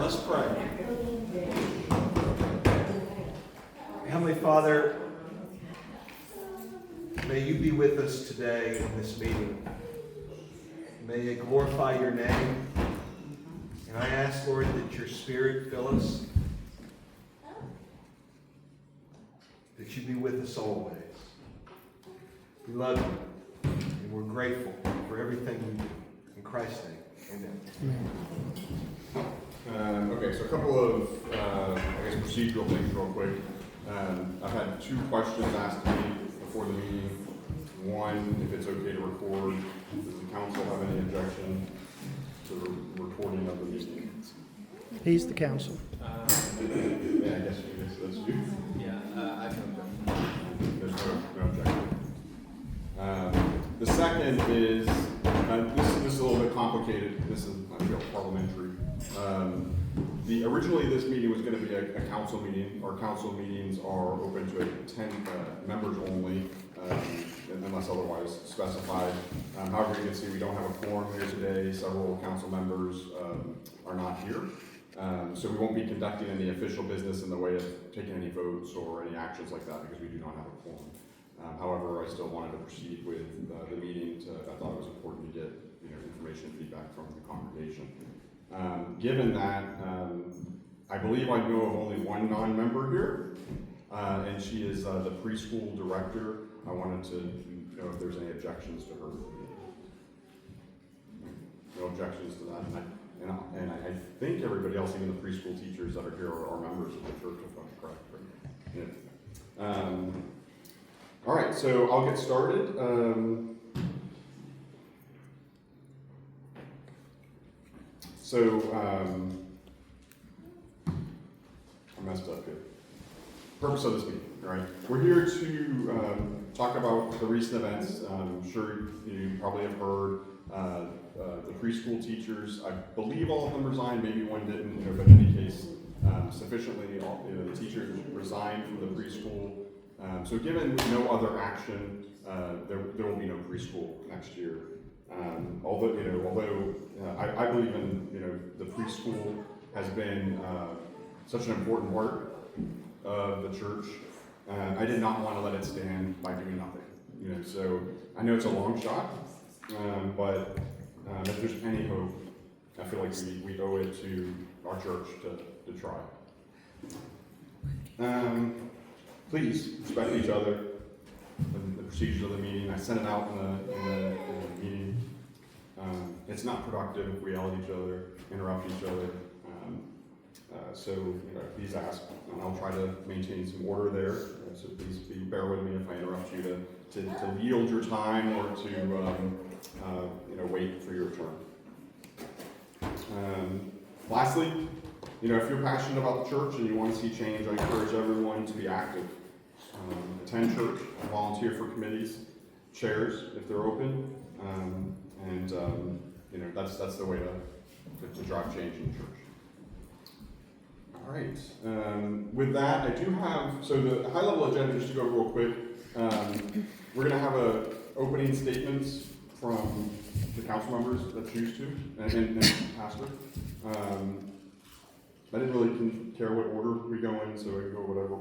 us pray. Heavenly Father, may you be with us today in this meeting. May it glorify your name. And I ask, Lord, that your Spirit fill us, that you be with us always. We love you, and we're grateful for everything you do. In Christ's name, amen. Okay, so a couple of, procedural things real quick. I've had 2 questions asked to me before the meeting. One, if it's okay to record. Does the council have any objection to the recording of the meeting? He's the council. Yeah, I guess that's you. Yeah, I don't. There's no objection. The second is, this is a little bit complicated. This is, I feel, parliamentary. Originally this meeting was going to be a council meeting. Our council meetings are open to 10 members only, unless otherwise specified. However, you can see we don't have a quorum here today. Several council members are not here. So we won't be conducting any official business in the way of taking any votes or any actions like that because we do not have a quorum. However, I still wanted to proceed with the meeting. I thought it was important to get information and feedback from the congregation. Given that, I believe I know of only one non-member here, and she is the preschool director. I wanted to know if there's any objections to her. No objections to that. And I think everybody else, even the preschool teachers that are here, are members of the church, if I'm correct. Right? Yeah. All right, so I'll get started. I messed up here. Purpose of this meeting, all right? We're here to talk about the recent events. I'm sure you probably have heard the preschool teachers. I believe all of them resigned, maybe one didn't, but in any case, sufficiently, the teachers resigned from the preschool. So given no other action, there will be no preschool next year. Although I believe in the preschool has been such an important part of the church. I did not want to let it stand by doing nothing. So I know it's a long shot, but if there's any hope, I feel like we owe it to our church to try. Please respect each other. The procedures of the meeting. I sent it out in the meeting. It's not productive if we yell at each other, interrupt each other. So please ask, and I'll try to maintain some order there. So please bear with me if I interrupt you to yield your time or to wait for your turn. Lastly, if you're passionate about the church and you want to see change, I encourage everyone to be active. Attend church, volunteer for committees, chairs if they're open, and that's the way to drive change in the church. All right. With that, I do have the high-level agenda. Just to go real quick, we're going to have opening statements from the council members that choose to, and pastor. I didn't really care what order we go in, so we can go whatever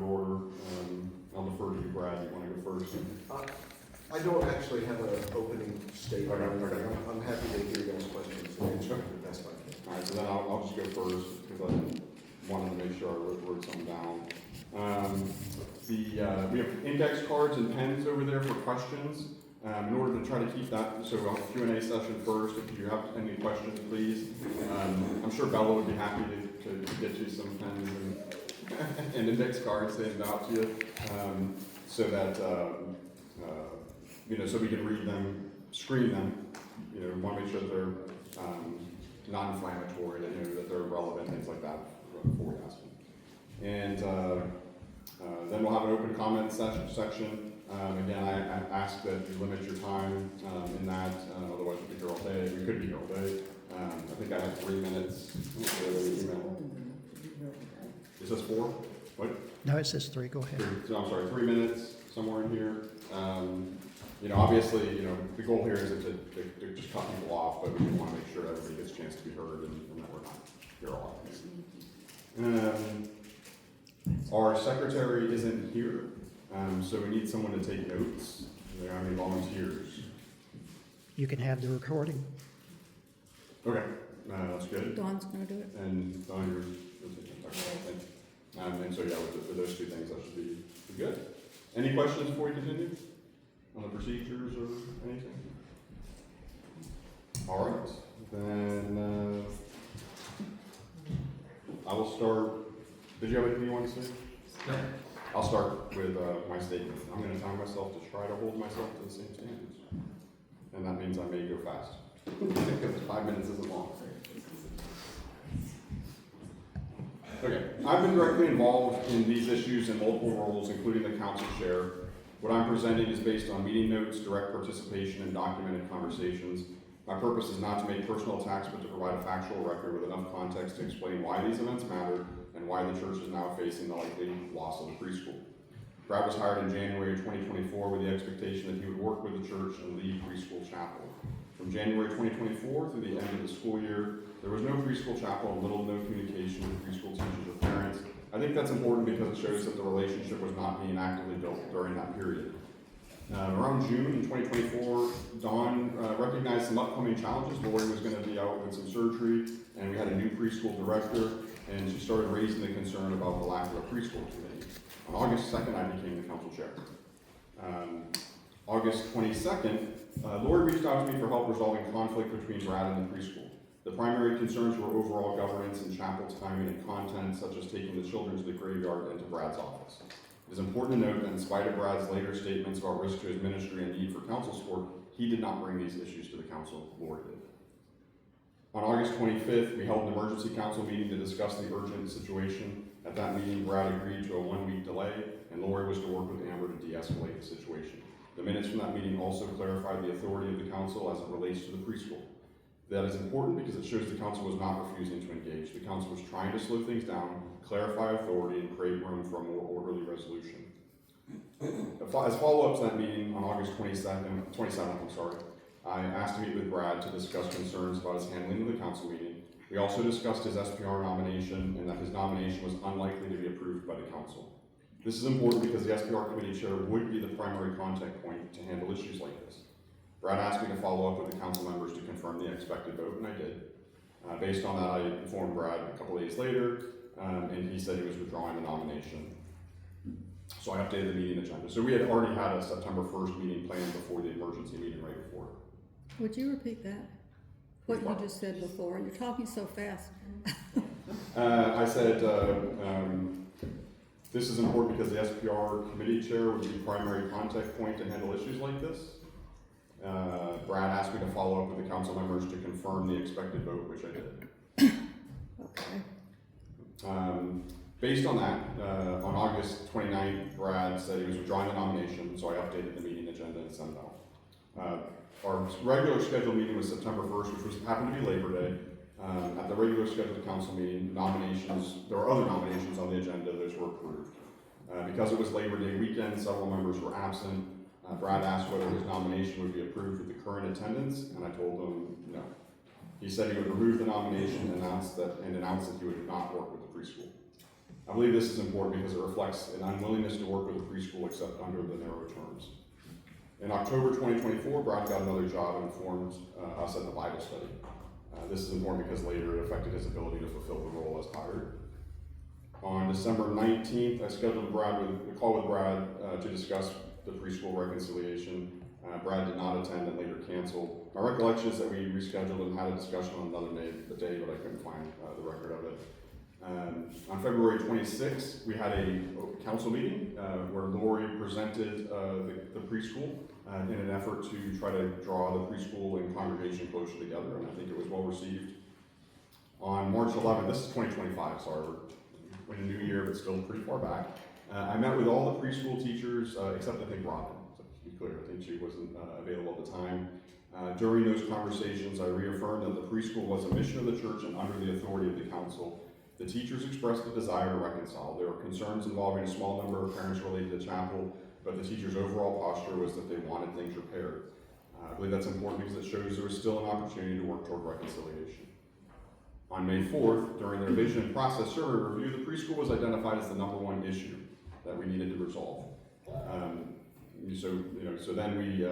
order. I'll defer to you, Brad. You want to go first? I don't actually have an opening statement. Okay. I'm happy to hear you guys' questions and answer them the best I can. All right, so then I'll just go first because I wanted to make sure I wrote something down. We have index cards and pens over there for questions. In order to try to keep that, so we'll have a Q&A session first. If you have any questions, please. I'm sure Bella would be happy to get you some pens and index cards handed out to you, so that so we can read them, screen them. We want to make sure that they're non-inflammatory, that they're relevant, things like that before we ask them. And then we'll have an open comment section. Again, I ask that you limit your time in that, otherwise we'll be here all day. We could be here all day. I think I have 3 minutes. Is this 4? What? No, it says 3. Go ahead. I'm sorry, 3 minutes, somewhere in here. Obviously, the goal here is to just cut people off, but we want to make sure everybody gets a chance to be heard and that we're not here a lot. Our secretary isn't here, so we need someone to take notes. Do there are any volunteers? You can have the recording. Okay, that's good. Dawn's gonna do it. And Don, you're and so yeah, with those two things, that should be good. Any questions before we continue on the procedures or anything? All right, then I will start. Did you have anything you want to say? No. I'll start with my statement. I'm going to time myself to try to hold myself to the same standards, and that means I may go fast because 5 minutes isn't long. Okay, I've been directly involved in these issues in multiple roles, including the council chair. What I'm presenting is based on meeting notes, direct participation, and documented conversations. My purpose is not to make personal attacks, but to provide a factual record with enough context to explain why these events matter and why the church is now facing the likely loss of the preschool. Brad was hired in January of 2024 with the expectation that he would work with the church and lead preschool chapel. From January 2024 through the end of the school year, there was no preschool chapel and little to no communication with preschool teachers or parents. I think that's important because it shows that the relationship was not being actively built during that period. Around June in 2024, Dawn recognized some upcoming challenges. Lori was going to be out with some surgery, and we had a new preschool director, and she started raising the concern about the lack of a preschool committee. On August 2nd, I became the council chair. August 22nd, Lori reached out to me for help resolving conflict between Brad and the preschool. The primary concerns were overall governance and chapel timing and content, such as taking the children to the graveyard and to Brad's office. It is important to note that in spite of Brad's later statements about risk to his ministry and need for council support, he did not bring these issues to the council, Lori did. On August 25th, we held an emergency council meeting to discuss the urgent situation. At that meeting, Brad agreed to a 1-week delay, and Lori was to work with Amber to de-escalate the situation. The minutes from that meeting also clarified the authority of the council as it relates to the preschool. That is important because it shows the council was not refusing to engage. The council was trying to slow things down, clarify authority, and create room for a more orderly resolution. As follow-up to that meeting on August 27th, I asked to meet with Brad to discuss concerns about his handling of the council meeting. We also discussed his SPR nomination and that his nomination was unlikely to be approved by the council. This is important because the SPR committee chair would be the primary contact point to handle issues like this. Brad asked me to follow up with the council members to confirm the expected vote, and I did. Based on that, I informed Brad a couple days later, and he said he was withdrawing the nomination. So I updated the meeting agenda. So we had already had a September 1st meeting planned before the emergency meeting right before. Would you repeat that? What Which you part? just said before? You're talking so fast. I said this is important because the SPR committee chair would be the primary contact point to handle issues like this. Brad asked me to follow up with the council members to confirm the expected vote, which I did. Okay. Based on that, on August 29th, Brad said he was withdrawing the nomination, so I updated the meeting agenda and sent it out. Our regular scheduled meeting was September 1st, which happened to be Labor Day. At the regular scheduled council meeting, there were other nominations on the agenda, those were approved. Because it was Labor Day weekend, several members were absent. Brad asked whether his nomination would be approved with the current attendance, and I told him no. He said he would remove the nomination and announce that he would not work with the preschool. I believe this is important because it reflects an unwillingness to work with the preschool except under the narrow terms. In October 2024, Brad got another job and informed us at the Bible study. This is important because later it affected his ability to fulfill the role as hired. On December 19th, I scheduled a call with Brad to discuss the preschool reconciliation. Brad did not attend and later canceled. My recollection is that we rescheduled and had a discussion on another day, but I couldn't find the record of it. On February 26th, we had a council meeting where Lori presented the preschool in an effort to try to draw the preschool and congregation closer together, and I think it was well received. On March 11th, this is 2025, sorry, we're in a new year, but still pretty far back. I met with all the preschool teachers, except I think Robin, so to be clear, I think she wasn't available at the time. During those conversations, I reaffirmed that the preschool was a mission of the church and under the authority of the council. The teachers expressed the desire to reconcile. There were concerns involving a small number of parents related to chapel, but the teachers' overall posture was that they wanted things repaired. I believe that's important because it shows there was still an opportunity to work toward reconciliation. On May 4th, during their vision and process survey review, the preschool was identified as the #1 issue that we needed to resolve. So then we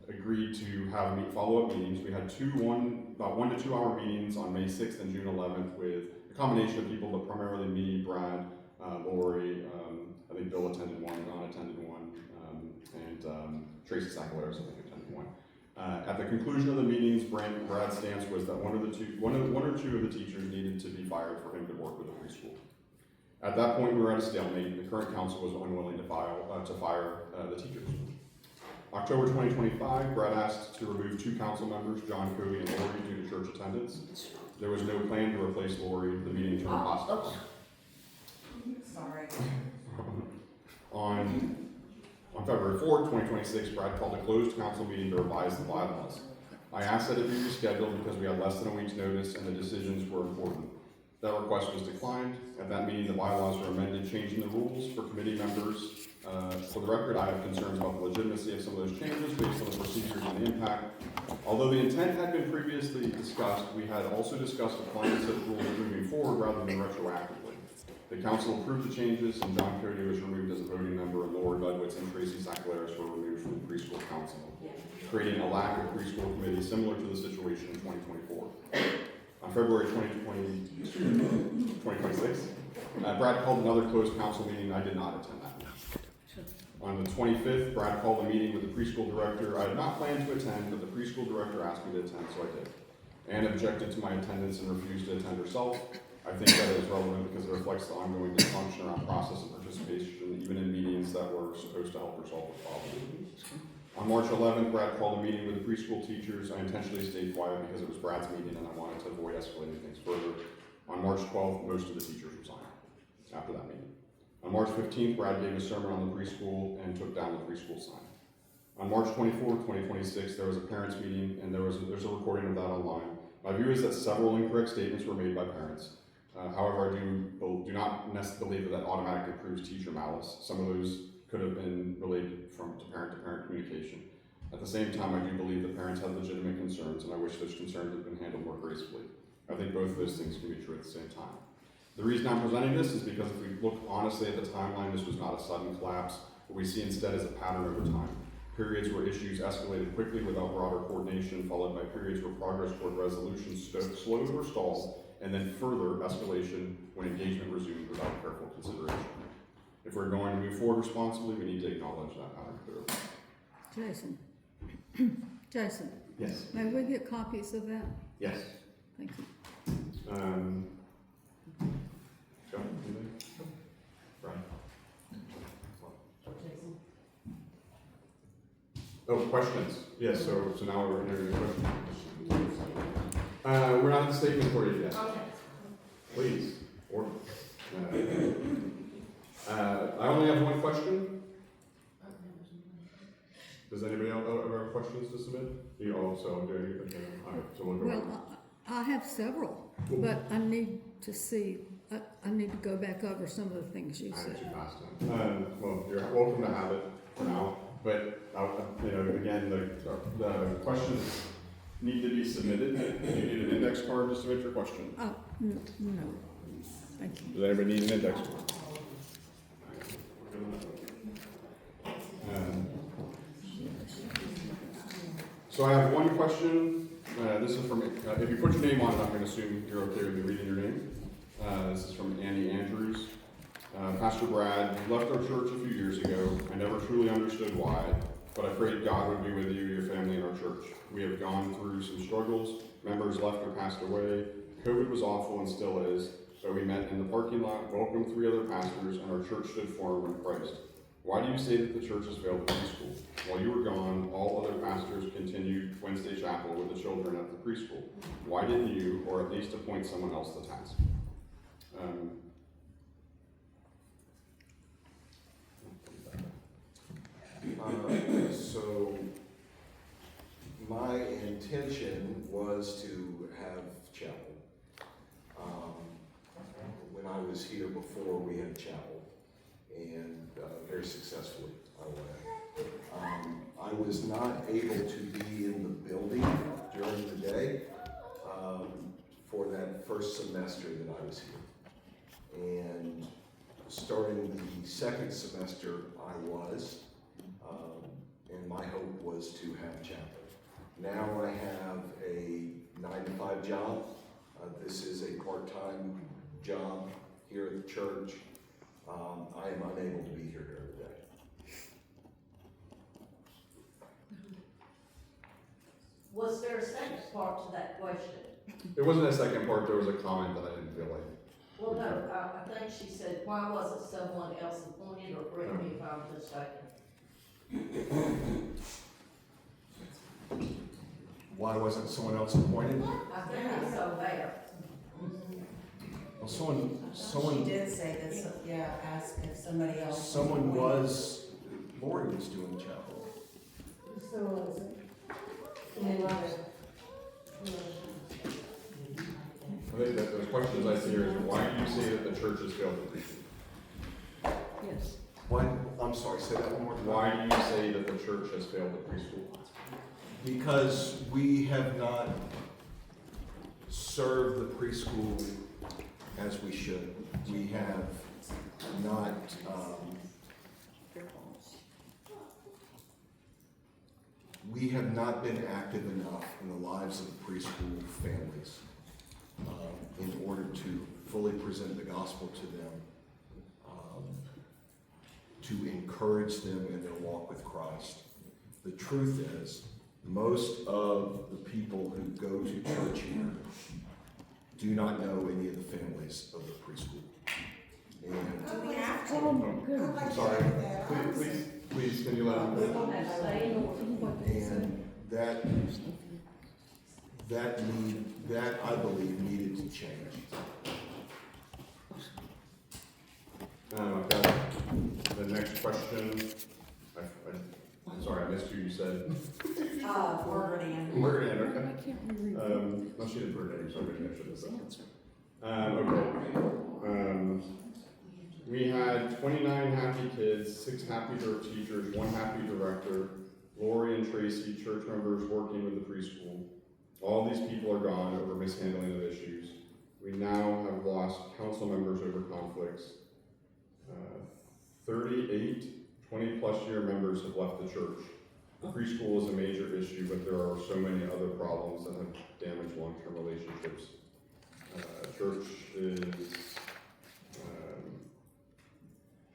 agreed to have follow-up meetings. We had about 1 to 2 hour meetings on May 6th and June 11th with a combination of people, but primarily me, Brad, Lori, I think Bill attended one, Don attended one, and Tracy Sacaleros, I think, attended one. At the conclusion of the meetings, Brad's stance was that one or two of the teachers needed to be fired for him to work with the preschool. At that point, we were at a stalemate. The current council was unwilling to fire the teachers. October 2025, Brad asked to remove 2 council members, John Cody and Lori, due to church attendance. There was no plan to replace Lori. The meeting turned hostile. Sorry. On February 4th, 2026, Brad called a closed council meeting to revise the bylaws. I asked that it be rescheduled because we had less than a week's notice and the decisions were important. That request was declined. At that meeting, the bylaws were amended, changing the rules for committee members. For the record, I have concerns about the legitimacy of some of those changes based on the procedures and the impact. Although the intent had been previously discussed, we had also discussed applying such rules moving forward rather than retroactively. The council approved the changes, and John Cody was removed as a voting member, and Laura Budwitz and Tracy Sacaleros were removed from the preschool council, creating a lack of preschool committee similar to the situation in 2024. On February 2026, Brad called another closed council meeting. I did not attend that. On the 25th, Brad called a meeting with the preschool director. I had not planned to attend, but the preschool director asked me to attend, so I did. Anne objected to my attendance and refused to attend herself. I think that is relevant because it reflects the ongoing dysfunction around process and participation, even in meetings that were supposed to help her solve the problem. On March 11th, Brad called a meeting with the preschool teachers. I intentionally stayed quiet because it was Brad's meeting and I wanted to avoid escalating things further. On March 12th, most of the teachers resigned after that meeting. On March 15th, Brad gave a sermon on the preschool and took down the preschool sign. On March 24th, 2026, there was a parents' meeting and there's a recording of that online. My view is that several incorrect statements were made by parents. However, I do not necessarily believe that automatically proves teacher malice. Some of those could have been related to parent communication. At the same time, I do believe that parents have legitimate concerns, and I wish those concerns had been handled more gracefully. I think both of those things can be true at the same time. The reason I'm presenting this is because if we look honestly at the timeline, this was not a sudden collapse. What we see instead is a pattern over time. Periods where issues escalated quickly without broader coordination, followed by periods where progress toward resolution slowed or stalled, and then further escalation when engagement resumed without careful consideration. If we're going to move forward responsibly, we need to acknowledge that pattern clearly. Jason, Yes. may we get copies of that? Yes. Thank you. Go ahead. Brian. Oh, questions? Yes, so now we're interviewing questions. We're not at the statement for you yet. Okay. Please, order. I only have one question. Does anybody else have questions to submit? You also do. Okay. All right, so we'll go. Well, I have several, but I need to see, I need to go back over some of the things you I said. had you last time. Well, you're welcome to have it for now, but again, the questions need to be submitted. Do you need an index card to submit your question? No, thank you. Does anybody need an index card? So I have one question. This is from, if you put your name on it, I'm going to assume you're okay with me reading your name. This is from Annie Andrews. Pastor Brad, you left our church a few years ago. I never truly understood why, but I prayed God would be with you, your family, and our church. We have gone through some struggles. Members left or passed away. COVID was awful and still is. So we met in the parking lot, welcomed 3 other pastors, and our church stood firm in Christ. Why do you say that the church has failed the preschool? While you were gone, all other pastors continued Wednesday chapel with the children at the preschool. Why didn't you, or at least appoint someone else to task? So my intention was to have chapel. When I was here before, we had chapel, and very successfully, I was not able to be in the building during the day for that first semester that I was here. And starting the second semester, I was, and my hope was to have chapel. Now I have a 9-to-5 job. This is a part-time job here at the church. I am unable to be here during the day. Was there a second part to that question? It wasn't a second part, there was a comment that I didn't feel like. Well, no, I think she said, why wasn't someone else appointed, or correct me if I'm mistaken? Why wasn't someone else appointed? I think it's so there. Well, someone, She did say this, yeah, ask if somebody else. someone was, Lori was doing chapel. So was it? I think that the questions I see here is, why do you say that the church has failed the preschool? Yes. Why, I'm sorry, say that one more time. Why do you say that the church has failed the preschool? Because we have not served the preschool as we should. We have not, we have not been active enough in the lives of the preschool families in order to fully present the gospel to them, to encourage them in their walk with Christ. The truth is, most of the people who go to church here do not know any of the families of the preschool. And Do we have to? I'm sorry, please, can you let them know? And that I believe needed to change. I've got the next question. I'm sorry, I missed who you said. Margaret Ann. Margaret Ann, okay. No, she didn't put her name, so maybe I should have said that. Okay. We had 29 happy kids, 6 happy teachers, 1 happy director, Lori and Tracy, church members working with the preschool. All these people are gone over mishandling of issues. We now have lost council members over conflicts. 38 20-plus year members have left the church. Preschool is a major issue, but there are so many other problems that have damaged long-term relationships.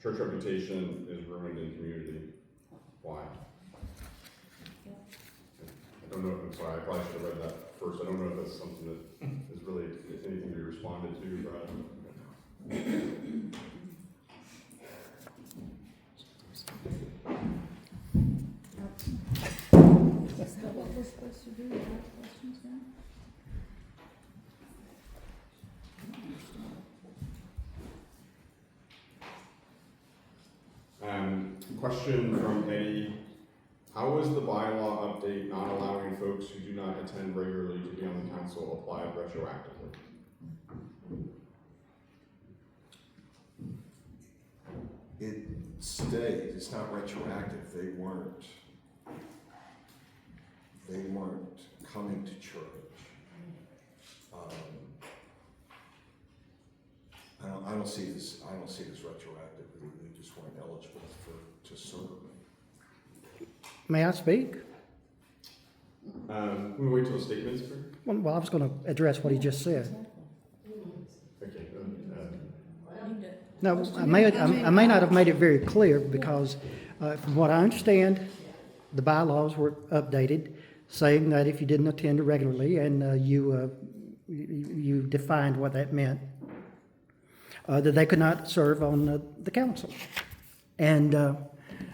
Church reputation is ruined in community. Why? I don't know, I'm sorry, I probably should have read that first. I don't know if that's something that is really anything to be responded to, Brad. Is that what we're supposed to do? Ask questions now? Question from Eddie. How is the bylaw update not allowing folks who do not attend regularly to be on the council applied retroactively? It stays, it's not retroactive. They weren't coming to church. I don't see this retroactive. They just weren't eligible to serve. May I speak? Can we wait till the statements? Well, I was going to address what he just said. Okay. No, I may not have made it very clear because from what I understand, the bylaws were updated saying that if you didn't attend regularly and you defined what that meant, that they could not serve on the council. And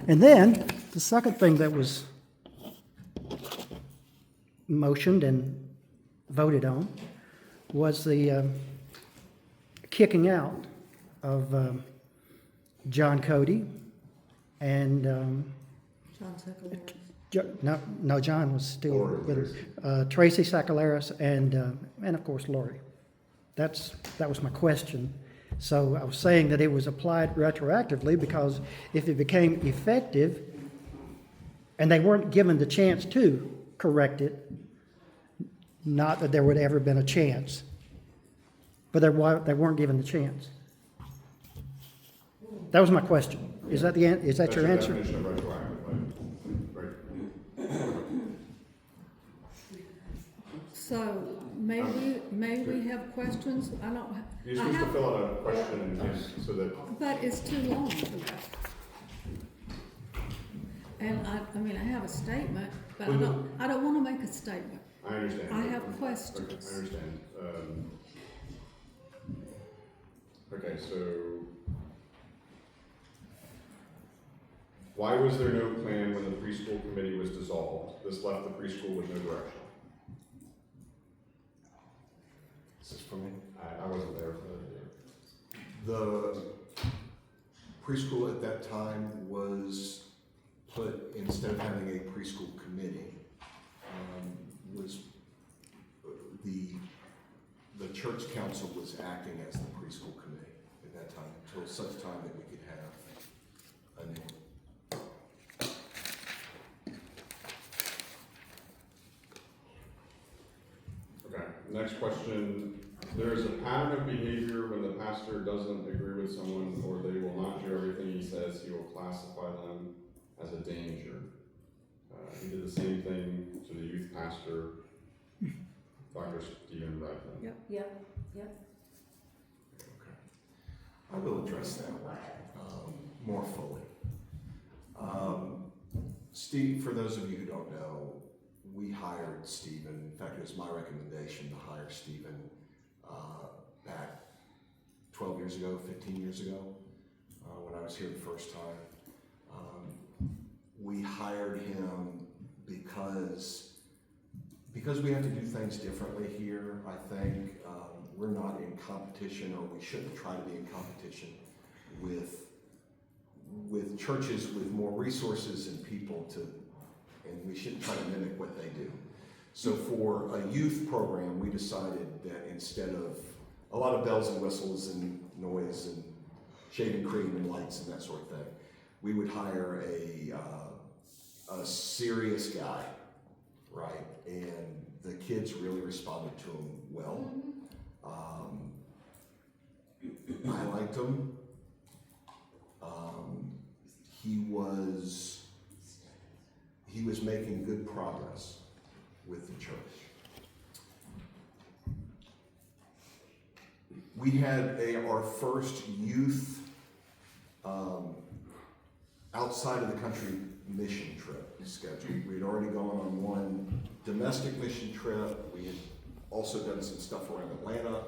then the second thing that was motioned and voted on was the kicking out of John Cody and John Sacalaris. no, John was still with her. Tracy Sacalaris and of course Lori. That was my question. So I was saying that it was applied retroactively because if it became effective and they weren't given the chance to correct it, not that there would ever been a chance But they weren't given the chance. That was my question. Is that is that your answer? That's your definition of retroactive, right? So, may we have questions? I don't, You're I supposed to have, fill out a question and so that, but it's too long for that. And I mean, I have a statement, but I don't wanna make a statement. I understand. I have Okay, questions. I understand. Okay, so why was there no plan when the preschool committee was dissolved? This left the preschool with no direction. This is for me. I wasn't there for that. The preschool at that time was put, instead of having a preschool committee, was the church council was acting as the preschool committee at that time, until such time that we could have a new one. Okay, next question. There is a pattern of behavior when the pastor doesn't agree with someone or they will not do everything he says, he will classify them as a danger. He did the same thing to the youth pastor, Dr. Stephen Redmond. Yep. I will address that more fully. Steve, for those of you who don't know, we hired Stephen. In fact, it was my recommendation to hire Stephen back 12 years ago, 15 years ago, when I was here the first time. We hired him because we have to do things differently here. I think we're not in competition, or we shouldn't try to be in competition with churches with more resources and people and we shouldn't try to mimic what they do. So for a youth program, we decided that instead of a lot of bells and whistles and noise and shaving cream and lights and that sort of thing, we would hire a serious guy, right? And the kids really responded to him well. I liked him. He was making good progress with the church. We had our first youth outside of the country mission trip scheduled. We had already gone on one domestic mission trip. We had also done some stuff around Atlanta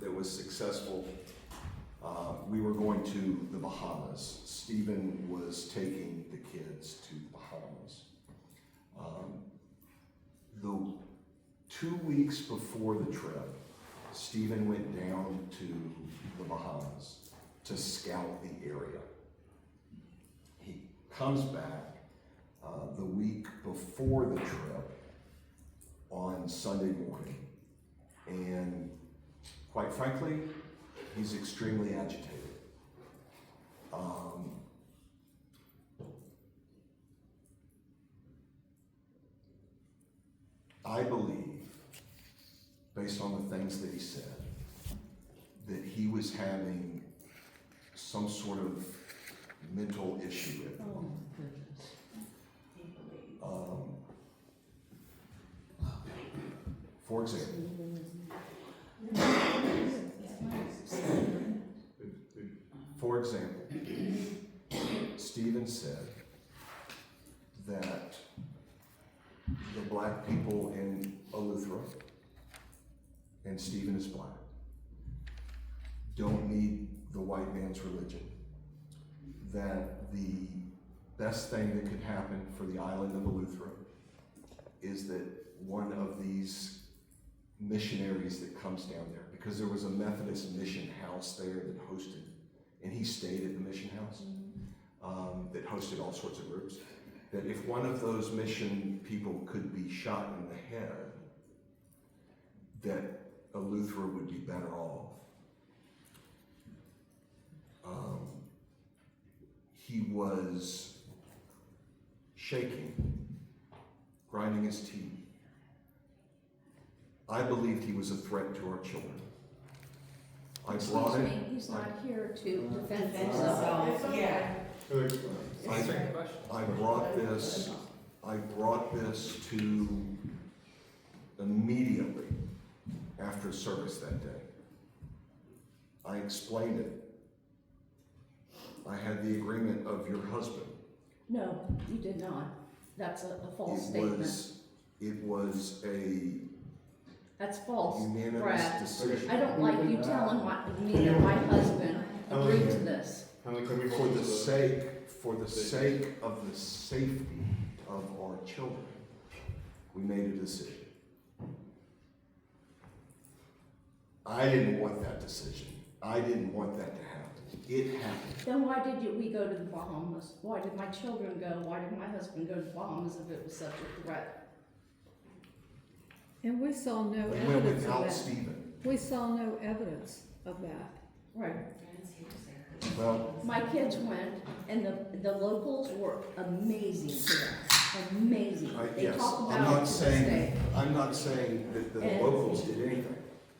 that was successful. We were going to the Bahamas. Stephen was taking the kids to the Bahamas. The 2 weeks before the trip, Stephen went down to the Bahamas to scout the area. He comes back the week before the trip on Sunday morning, and quite frankly, he's extremely agitated. I believe, based on the things that he said, that he was having some sort of mental issue with him. For example, Stephen said that the black people in Eleuthera, and Stephen is black, don't need the white man's religion. That the best thing that could happen for the island of Eleuthera is that one of these missionaries that comes down there, because there was a Methodist mission house there that hosted, and he stayed at the mission house, that hosted all sorts of groups, that if one of those mission people could be shot in the head, that Eleuthera would be better off. He was shaking, grinding his teeth. I believed he was a threat to our children. I Excuse brought it, me, he's not here to defend Defend himself. himself, yeah. I brought this to immediately after service that day. I explained it. I had the agreement of your husband. No, you did not. That's a false statement. It was a That's false, unanimous Brad. decision. I don't like you telling me that my husband agreed to this. Can we For the sake of the safety of our children, we made a decision. I didn't want that decision. I didn't want that to happen. It happened. Then why did we go to the Bahamas? Why did my children go? Why did my husband go to the Bahamas if it was such a threat? And we saw no We went evidence of without that. Stephen. We saw no evidence of that. Right. Well, My kids went, and the locals were amazing to them. Amazing. They yes, talk I'm about it not to this saying, day. I'm not saying that the And- locals did anything.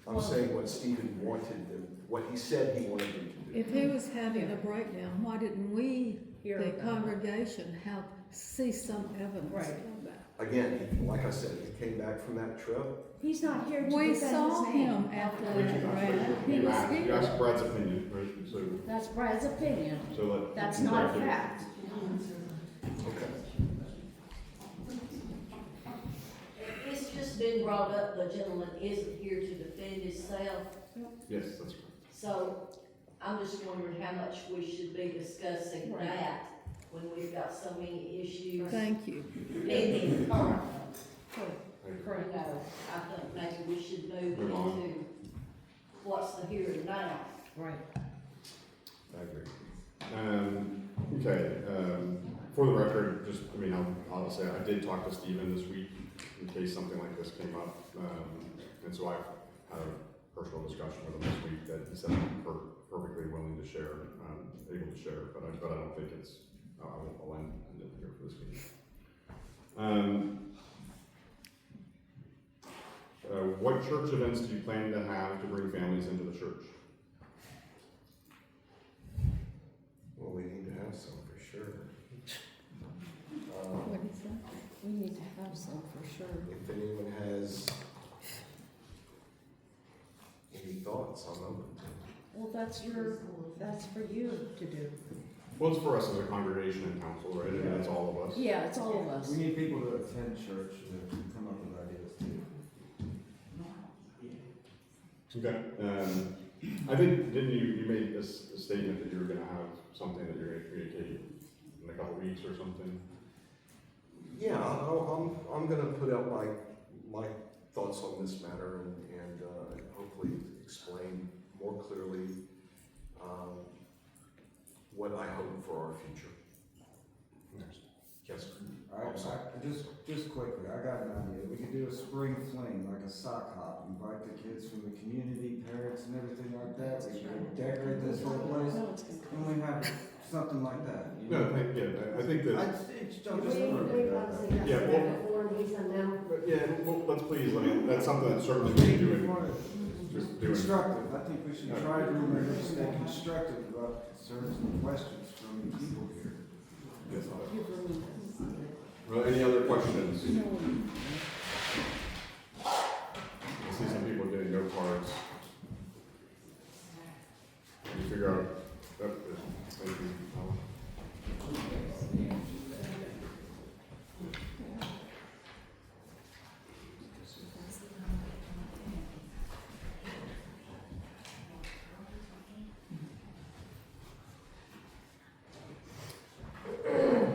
I'm Well- saying what Stephen wanted them, what he said he wanted them to do. If he was having a breakdown, why didn't we, Hear the about it. congregation, see some evidence Right. of that? Again, like I said, he came back from that trip. He's not here to We defend saw his name. him after We that, can- Brad. He You was asked here. Brad's opinion, right? So, That's Brad's opinion. let. That's not a fact. Okay. It's just been brought up, the gentleman isn't here to defend himself, Yes, that's right. so I'm just wondering how much we should be discussing that when we've got so many issues Thank you. pending currently. Right. You know, I think maybe we should move Move on. into what's the here and now. Right. I agree. Okay, for the record, just, I mean, I'll say, I did talk to Stephen this week in case something like this came up. And so I've had a personal discussion with him this week that he said I'm perfectly willing to share, able to share, but I don't think it's, I'll end it here for this meeting. What church events do you plan to have to bring families into the church? Well, we need to have some for sure. What is that? We need to have some for sure. If anyone has any thoughts, I'm open to. Well, that's for you to do. Well, it's for us as a congregation and council, right? I mean, it's all of us. Yeah, it's all of us. We need people to attend church to come up with ideas too. Okay. I think, didn't you made a statement that you were gonna have something that you're gonna communicate in a couple weeks or something? Yeah, I'm gonna put out my thoughts on this matter and hopefully explain more clearly, what I hope for our future. Yes, sir. Just quickly, I got an idea. We could do a spring fling, like a sock hop, invite the kids from the community, parents and everything like that. We could decorate this whole place, and we have something like that. You know? I think that, let's please, I mean, that's something that certainly we can do it. Just do it. Constructive. I think we should try to remember to stay constructive about concerns and questions from the people here. Well, any other questions? I see some people getting no cards. Can you figure out, thank you.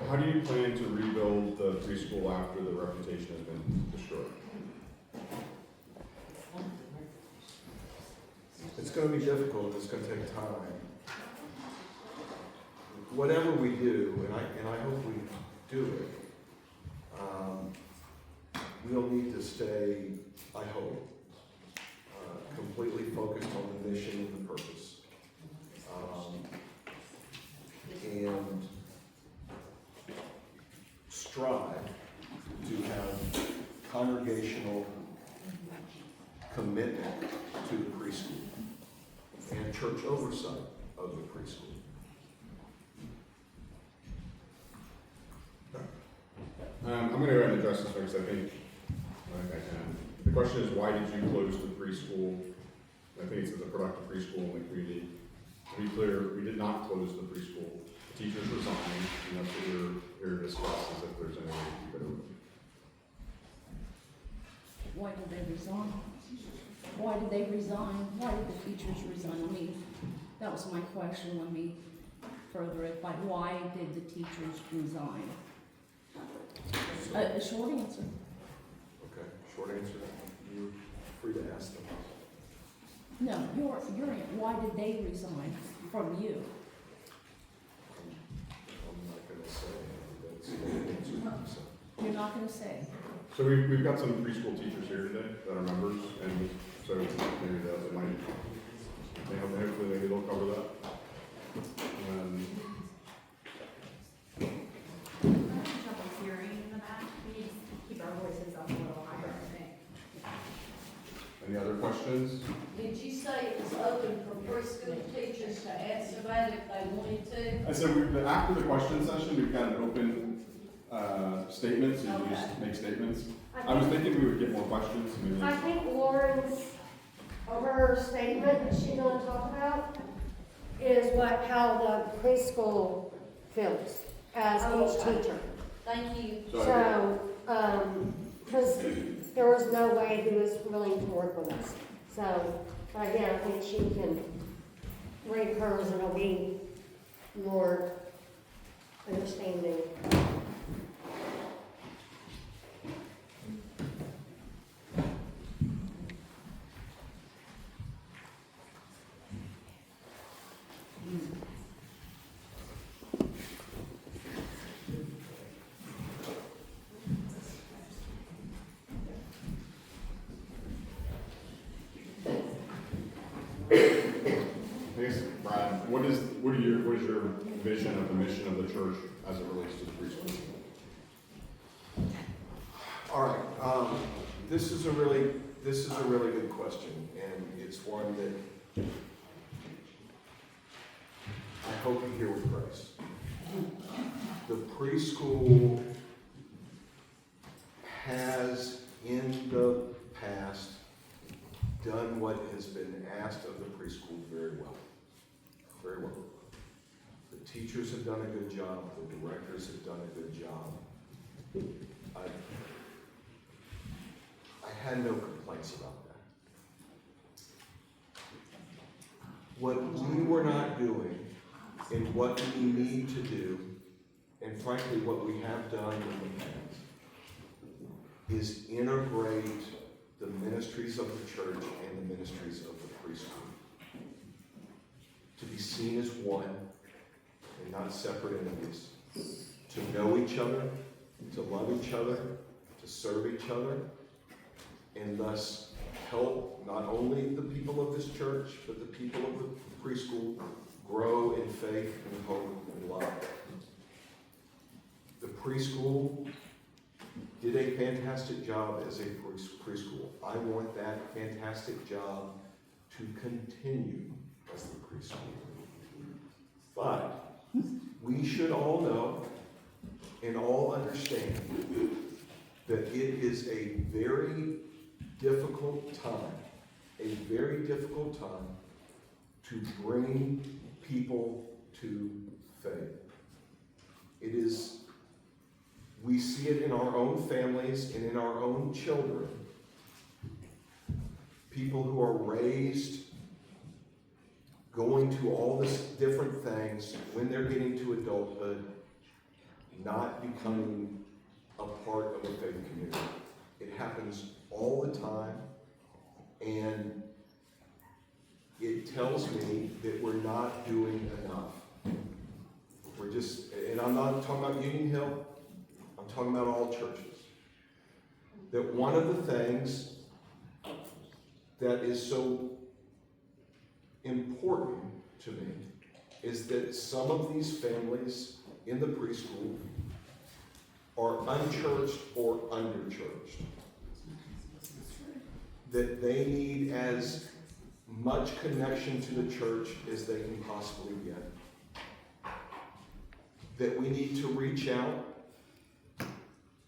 How do you plan to rebuild the preschool after the reputation has been destroyed? It's gonna be difficult, it's gonna take time. Whatever we do, and I hope we do it, we'll need to stay, I hope, completely focused on the mission and the purpose. And strive to have congregational commitment to the preschool and church oversight of the preschool. I'm gonna go ahead and address this because I think I can. The question is, why did you close the preschool? I think it says a productive preschool in the community. To be clear, we did not close the preschool. The teachers resigned, and that's what we're here to discuss, is if there's any way to keep it open. Why did they resign? Why did they resign? Why did the teachers resign? I mean, that was my question. Let me further it. Like, why did the teachers resign? A short answer. Okay, short answer, you're free to ask them. No, your why did they resign from you? I'm not gonna say, that's the answer, so. You're not gonna say. So we've got some preschool teachers here today that are members, and so maybe that might, hopefully maybe they'll cover that. Trouble hearing in the back. We need to keep our voices up a little higher, I think. Any other questions? Did you say it was open for preschool teachers to answer that if they wanted to? I said, after the question session, we've got an open statement, so you can just make statements. I was thinking we would get more questions. Maybe. I think Lauren's, her statement that she's gonna talk about is how the preschool feels as each teacher. Thank you. So, because there was no way he was willing to work with us. So, but again, I think she can read hers and it'll be more understanding. I guess, Brad, what is your vision of the mission of the church as it relates to the preschool? All right, this is a really good question, and it's one that I hope you hear with grace. The preschool has in the past done what has been asked of the preschool very well. Very well. The teachers have done a good job, the directors have done a good job. I had no complaints about that. What we were not doing and what we need to do, and frankly what we have done in the past, is integrate the ministries of the church and the ministries of the preschool. To be seen as one and not separate entities. To know each other, to love each other, to serve each other, and thus help not only the people of this church, but the people of the preschool grow in faith and hope and love. The preschool did a fantastic job as a preschool. I want that fantastic job to continue as the preschool. But we should all know and all understand that it is a very difficult time to bring people to faith. It is, we see it in our own families and in our own children. People who are raised going to all these different things when they're getting to adulthood, not becoming a part of a faith community. It happens all the time, and it tells me that we're not doing enough. We're just, and I'm not talking about Union Hill, I'm talking about all churches. That one of the things that is so important to me is that some of these families in the preschool are unchurched or underchurched. That they need, as much connection to the church as they can possibly get. That we need to reach out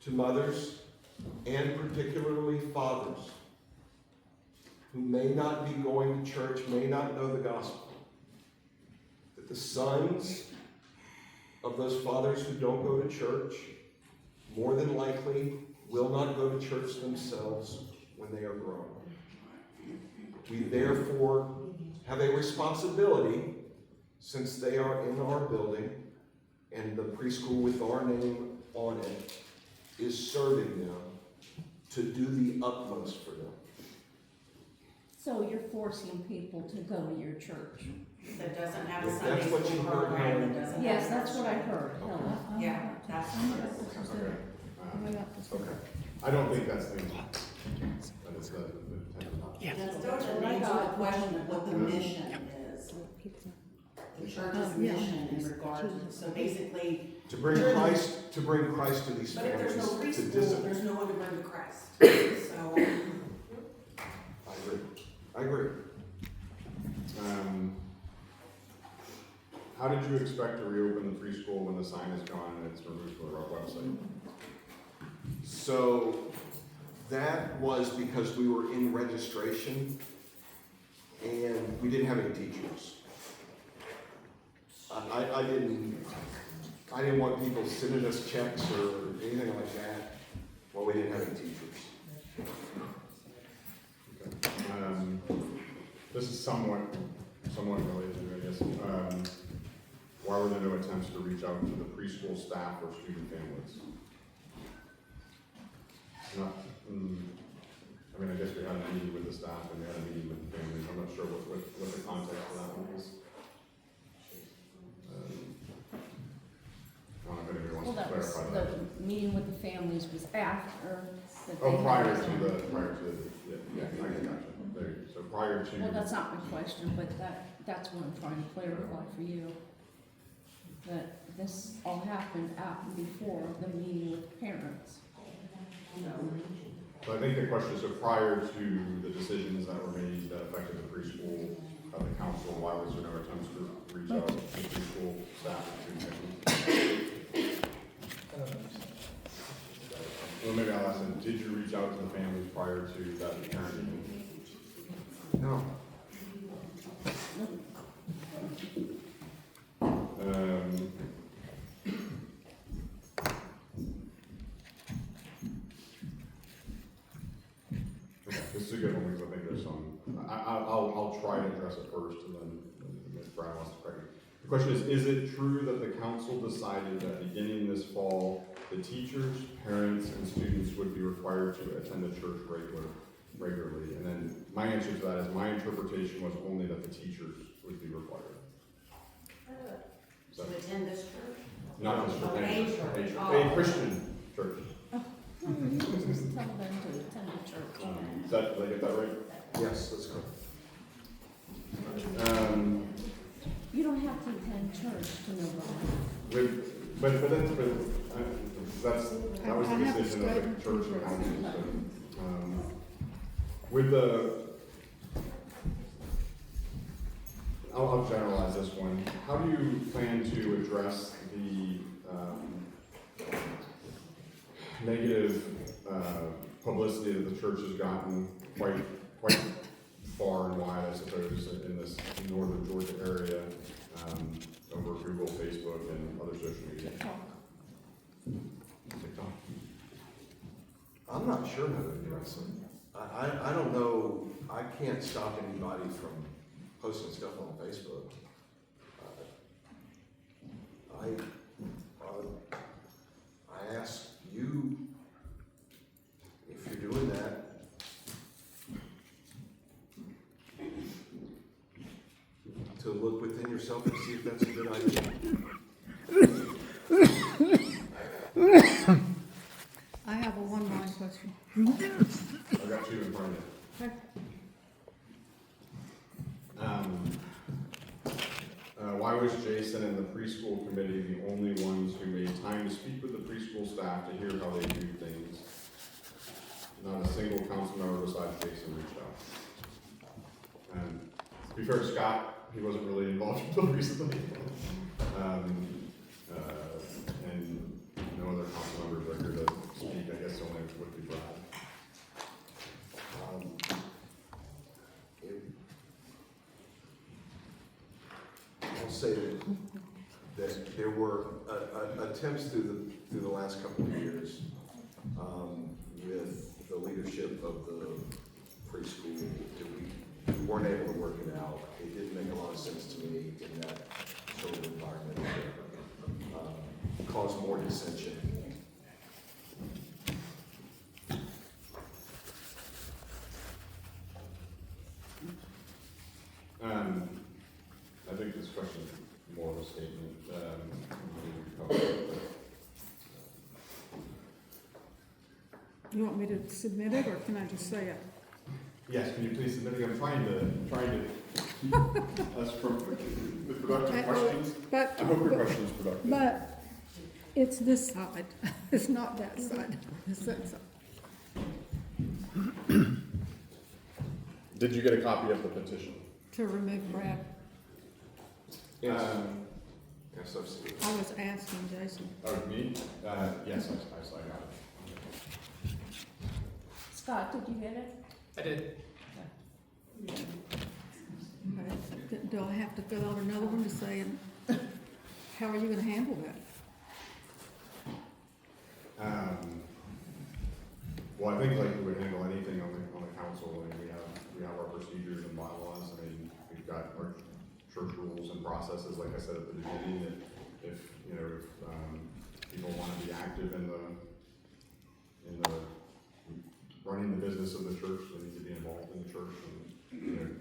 to mothers and particularly fathers who may not be going to church, may not know the gospel. That the sons of those fathers who don't go to church more than likely will not go to church themselves when they are grown. We therefore have a responsibility, since they are in our building and the preschool with our name on it is serving them, to do the utmost for them. So you're forcing people to go to your church? That doesn't have a If Sunday that's what school you heard, program, Helen. that doesn't Yes, have that's what I church. heard, Helen. Yeah, that's, Okay. Okay. I don't think that's the intent. That is the intent. That's still to answer the question of what the mission is. The church's mission in regard to, so basically, To bring Christ to these but if there's no families, to preschool, discipline. there's no one to bring to Christ. So, I agree. How did you expect to reopen the preschool when the sign is gone and it's removed from our website? So that was because we were in registration and we didn't have any teachers. I didn't want people sending us checks or anything like that while we didn't have any teachers. Okay. This is somewhat related, I guess. Why were there no attempts to reach out to the preschool staff or student families? Not, I mean, I guess we had a meeting with the staff and we had a meeting with the families. I'm not sure what the context of that one is. I don't know if anybody wants Well, to that was, clarify that. the meeting with the families was after. that Oh, they prior had- to yeah, I gotcha. There, so prior to. Well, that's not my question, but that's what I'm trying to clarify for you. That this all happened before the meeting with the parents. So I think the question is, so prior to the decisions that were made that affected the preschool, the council, why was there no attempts to reach out to preschool staff and student families? Well, maybe I'll ask them, did you reach out to the families prior to that parent meeting? No. Okay, this is a good one because I think there's some, I'll try to address it first and then if Brian wants to correct me. The question is it true that the council decided that beginning this fall, the teachers, parents, and students would be required to attend the church regularly? And then my answer to that is my interpretation was only that the teachers would be required. to attend this church? Not just for Oh, any a church. a Christian church. Tell them to attend the church. Is that, did I get that right? Yes, that's correct. You don't have to attend church to know God. But that was the decision of the church and council. So, with I'll generalize this one. How do you plan to address the negative publicity that the church has gotten quite far and wide, I suppose, in this northern Georgia area, over Google, Facebook, and other social media? TikTok. I'm not sure how to address it. I don't know, I can't stop anybody from posting stuff on Facebook. I ask you if you're doing that. To look within yourself and see if that's a good idea. I have a one-line question. I've got two in front of you. Okay. Why was Jason and the preschool committee the only ones who made time to speak with the preschool staff to hear how they do things? Not a single council member besides Jason reached out. And be fair to Scott, he wasn't really involved until recently. And no other council members are here to speak, I guess only would be Brad. I'll say that there were attempts through the last couple of years with the leadership of the preschool that we weren't able to work it out. It didn't make a lot of sense to me in that sort of environment. Caused more dissension. I think this question is more of a statement. You want me to submit it, or can I just say it? Yes, can you please submit it? I'm trying to keep us from the productive questions. But, I hope your question is productive. but it's this side, it's not that side, it's that side. Did you get a copy of the petition? To remove Brad. Yes, I've seen it. I was asking Jason. Oh, me? Yes, I got it. Scott, did you get it? I did. Do I have to fill out another one to say, how are you gonna handle that? Well, I think like we would handle anything on the council, and we have our procedures and bylaws. I mean, we've got our church rules and processes, like I said at the beginning, that if people want to be active in the running the business of the church, they need to be involved in the church. And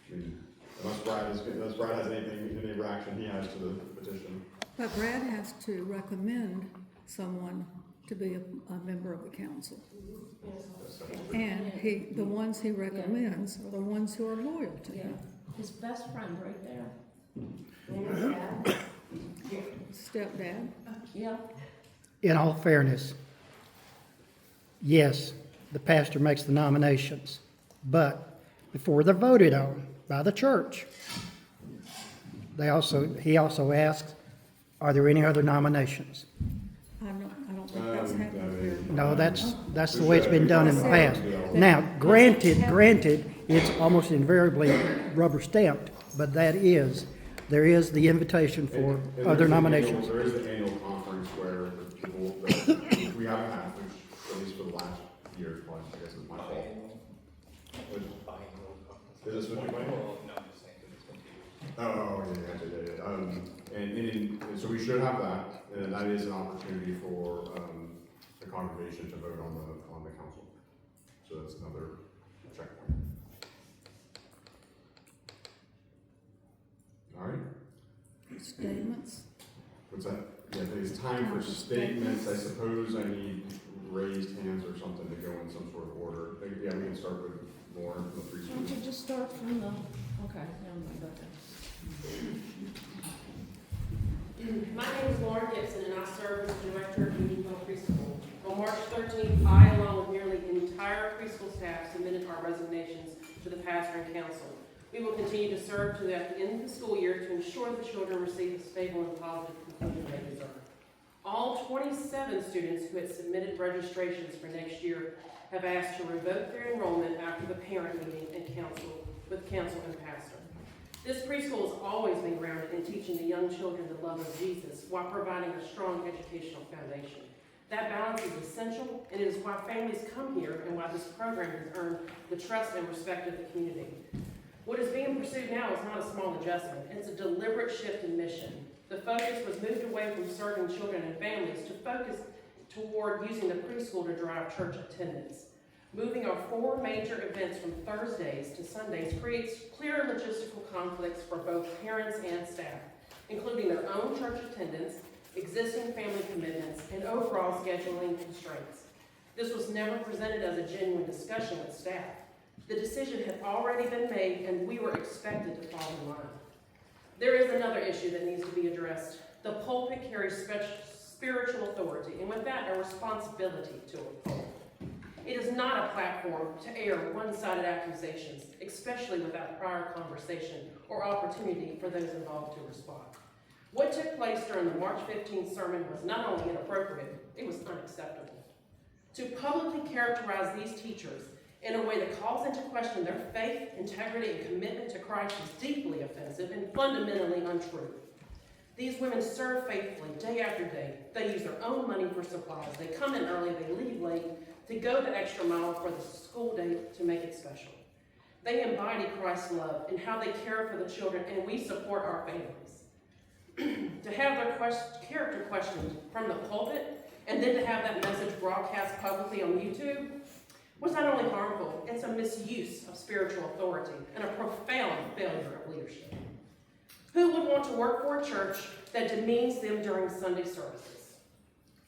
I mean, unless Brad has any reaction he has to the petition. But Brad has to recommend someone to be a member of the council. And the ones he recommends are the ones who are loyal to him. His best friend right there. Stepdad. Yeah. In all fairness, yes, the pastor makes the nominations, but before they're voted on by the church, he also asks, are there any other nominations? I don't think that's happened here. No, that's the way it's been done in the past. Now, granted, it's almost invariably rubber stamped, but there is the invitation for other nominations. There is the annual conference where the people that we haven't had, which at least for the last year, well, I guess it's my fault. Is this what you're Oh, yeah. And so we should have that, and that is an opportunity for the congregation to vote on the council. So that's another checkpoint. All right. Statements. What's that? Yeah, it's time for statements. I suppose I need raised hands or something to go in some sort of order. Yeah, we can start with Lauren from the Why don't preschool. you just start from the, okay, never mind, okay. My name is Lauren Gibson, and I serve as the director of Unionville Preschool. On March 13th, I, along with nearly the entire preschool staff, submitted our resignations to the pastor and council. We will continue to serve to the end of the school year to ensure the children receive the stable and positive conclusion they deserve. All 27 students who had submitted registrations for next year have asked to revoke their enrollment after the parent meeting and with council and pastor. This preschool has always been grounded in teaching the young children the love of Jesus while providing a strong educational foundation. That balance is essential, and it is why families come here and why this program has earned the trust and respect of the community. What is being pursued now is not a small adjustment. It's a deliberate shift in mission. The focus was moved away from serving children and families to focus toward using the preschool to drive church attendance. Moving our 4 major events from Thursdays to Sundays creates clear logistical conflicts for both parents and staff, including their own church attendance, existing family commitments, and overall scheduling constraints. This was never presented as a genuine discussion with staff. The decision had already been made, and we were expected to fall in line. There is another issue that needs to be addressed. The pulpit carries spiritual authority, and with that, a responsibility to uphold. It is not a platform to air one-sided accusations, especially without prior conversation or opportunity for those involved to respond. What took place during the March 15th sermon was not only inappropriate, it was unacceptable. To publicly characterize these teachers in a way that calls into question their faith, integrity, and commitment to Christ is deeply offensive and fundamentally untrue. These women serve faithfully day after day. They use their own money for supplies. They come in early, they leave late, to go the extra mile for the school day to make it special. They embody Christ's love in how they care for the children, and we support our families. To have their character questioned from the pulpit, and then to have that message broadcast publicly on YouTube, was not only harmful, it's a misuse of spiritual authority and a profound failure of leadership. Who would want to work for a church that demeans them during Sunday services?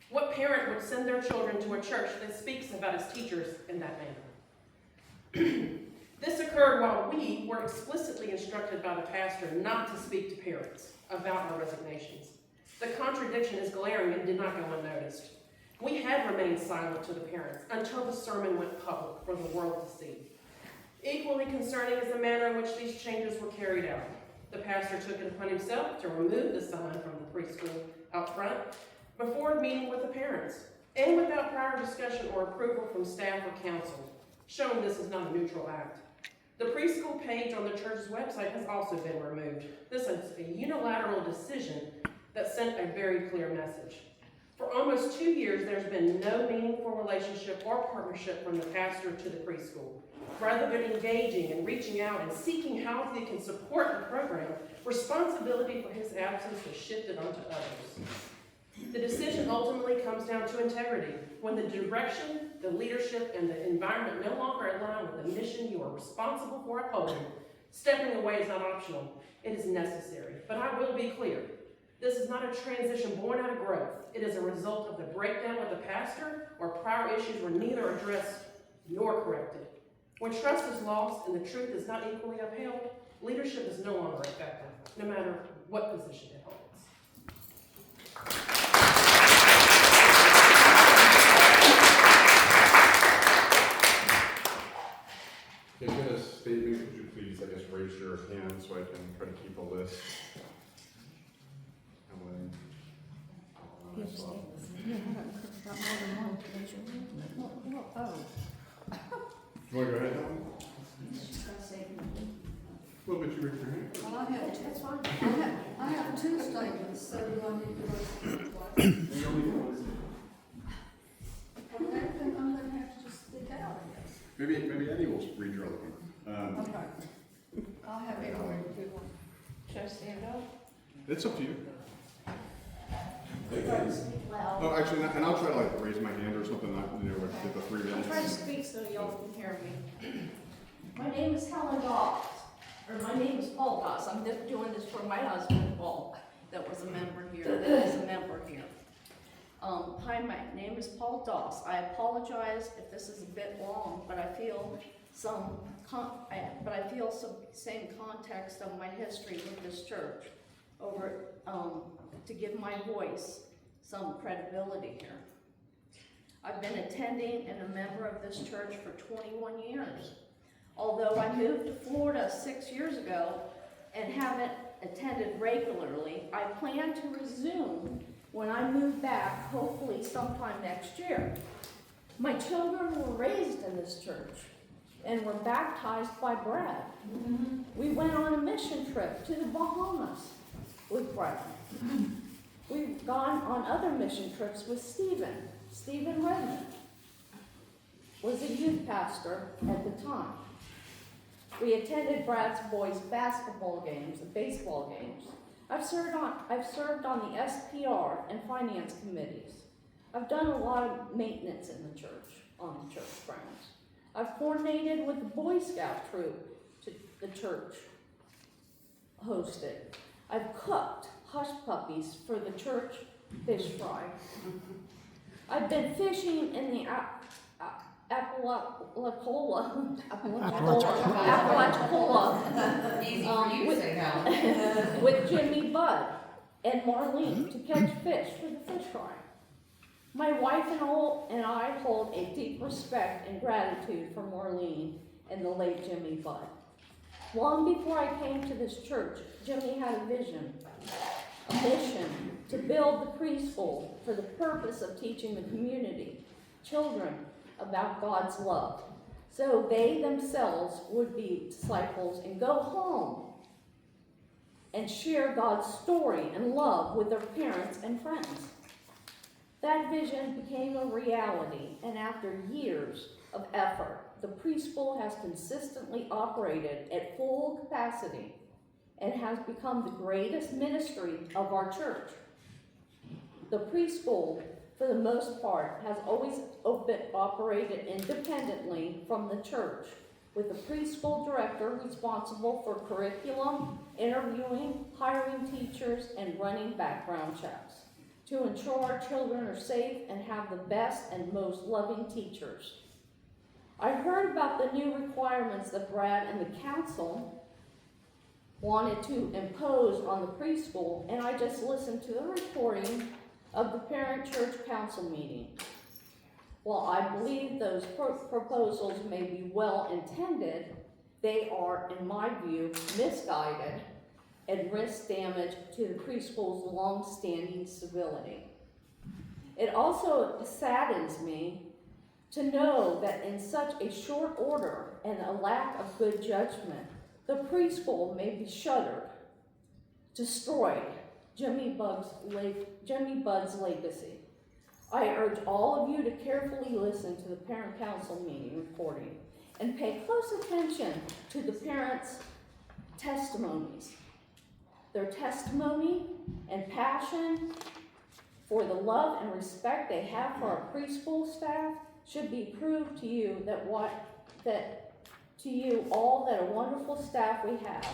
What parent would send their children to a church that speaks about its teachers in that manner? This occurred while we were explicitly instructed by the pastor not to speak to parents about our resignations. The contradiction is glaring and did not go unnoticed. We had remained silent to the parents until the sermon went public for the world to see. Equally concerning is the manner in which these changes were carried out. The pastor took it upon himself to remove the sign from the preschool out front before meeting with the parents, and without prior discussion or approval from staff or council, showing this is not a neutral act. The preschool page on the church's website has also been removed. This is a unilateral decision that sent a very clear message. For almost 2 years, there's been no meaningful relationship or partnership from the pastor to the preschool. Rather than engaging and reaching out and seeking how they can support the program, responsibility for his absence was shifted onto others. The decision ultimately comes down to integrity. When the direction, the leadership, and the environment no longer align with the mission you are responsible for upholding, stepping away is not optional, it is necessary. But I will be clear, this is not a transition born out of growth. It is a result of the breakdown of the pastor, where prior issues were neither addressed nor corrected. When trust is lost and the truth is not equally upheld, leadership is no longer effective, no matter what position it holds. If you get a statement, would you please, I guess, raise your hand so I can try to keep a list? You want to go ahead, Helen? Well, but you raised your hand. Well, I have two statements, so do I need to raise I'm gonna have to just stick out, I guess. Maybe Eddie will read your other one. Okay. I'll have everyone do one. Should I stand up? It's up to you. Well, Oh, actually, and I'll try to like raise my hand or something, like get the 3 I'll minutes. try to speak so y'all can hear me. My name is Helen Doss, or my name is Paul Doss. I'm just doing this for my husband, Paul, that was a member here, that is a member here. Hi, my name is Paul Doss. I apologize if this is a bit long, but I feel some same context of my history with this church over to give my voice some credibility here. I've been attending and a member of this church for 21 years. Although I moved to Florida 6 years ago and haven't attended regularly, I plan to resume when I move back, hopefully sometime next year. My children were raised in this church and were baptized by Brad. We went on a mission trip to the Bahamas with Brad. We've gone on other mission trips with Stephen Redmond was a youth pastor at the time. We attended Brad's boys' basketball games and baseball games. I've served on the SPR and finance committees. I've done a lot of maintenance in the church, on the church grounds. I've coordinated with the Boy Scout troop the church hosted. I've cooked hush puppies for the church fish fry. I've been fishing in the Apalachicola with Jimmy Budd and Marlene to catch fish for the fish fry. My wife and I hold a deep respect and gratitude for Maureen and the late Jimmy Budd. Long before I came to this church, Jimmy had a vision, a mission to build the preschool for the purpose of teaching the community, children, about God's love, so they themselves would be disciples and go home and share God's story and love with their parents and friends. That vision became a reality, and after years of effort, the preschool has consistently operated at full capacity and has become the greatest ministry of our church. The preschool, for the most part, has always operated independently from the church, with the preschool director responsible for curriculum, interviewing, hiring teachers, and running background checks to ensure our children are safe and have the best and most loving teachers. I heard about the new requirements that Brad and the council wanted to impose on the preschool, and I just listened to the recording of the parent church council meeting. While I believe those proposals may be well intended, they are, in my view, misguided and risk damage to the preschool's long-standing stability. It also saddens me to know that in such a short order and a lack of good judgment, the preschool may be shuttered, destroyed, Jimmy Budd's legacy. I urge all of you to carefully listen to the parent council meeting recording and pay close attention to the parents' testimonies. Their testimony and passion for the love and respect they have for our preschool staff should be proved to you all that a wonderful staff we have,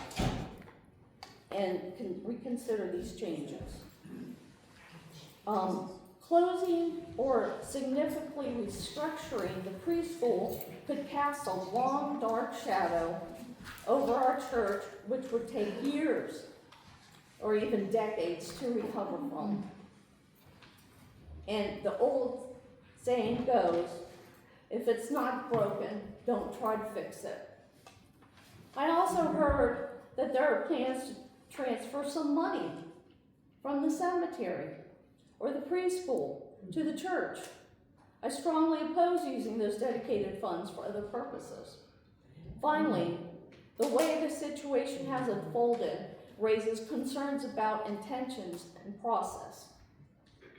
and can reconsider these changes. Closing or significantly restructuring the preschool could cast a long, dark shadow over our church, which would take years or even decades to recover from. And the old saying goes, if it's not broken, don't try to fix it. I also heard that there are plans to transfer some money from the cemetery or the preschool to the church. I strongly oppose using those dedicated funds for other purposes. Finally, the way the situation has unfolded raises concerns about intentions and process.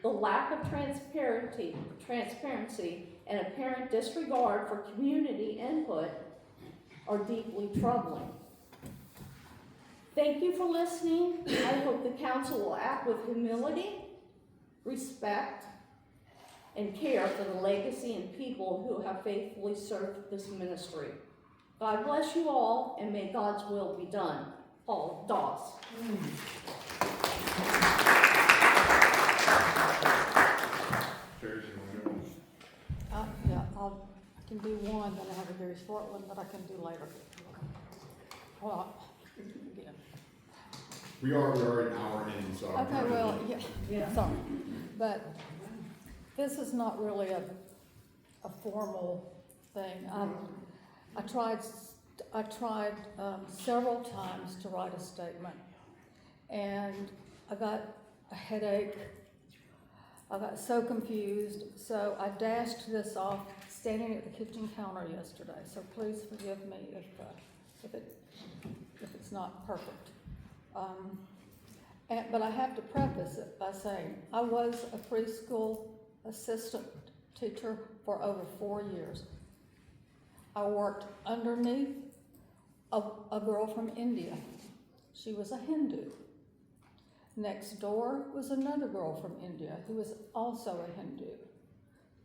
The lack of transparency and apparent disregard for community input are deeply troubling. Thank you for listening. I hope the council will act with humility, respect, and care for the legacy and people who have faithfully served this ministry. God bless you all, and may God's will be done. Paul Doss. Yeah, I can do one, then I have a very short one that I can do later. Well, yeah. We are an hour in, so. Okay, well, yeah, sorry. But this is not really a formal thing. I tried several times to write a statement, and I got a headache. I got so confused, so I dashed this off standing at the kitchen counter yesterday. So please forgive me if it's not perfect. But I have to preface it by saying I was a preschool assistant teacher for over 4 years. I worked underneath a girl from India. She was a Hindu. Next door was another girl from India who was also a Hindu.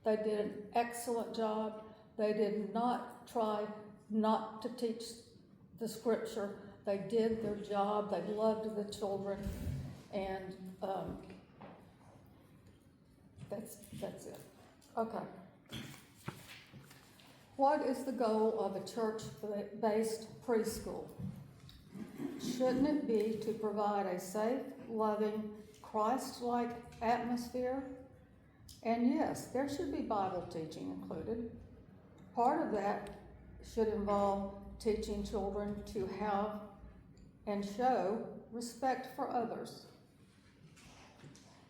They did an excellent job. They did not try not to teach the scripture. They did their job. They loved the children, and that's it. Okay. What is the goal of a church-based preschool? Shouldn't it be to provide a safe, loving, Christ-like atmosphere And yes, there should be Bible teaching included. Part of that should involve teaching children to have and show respect for others,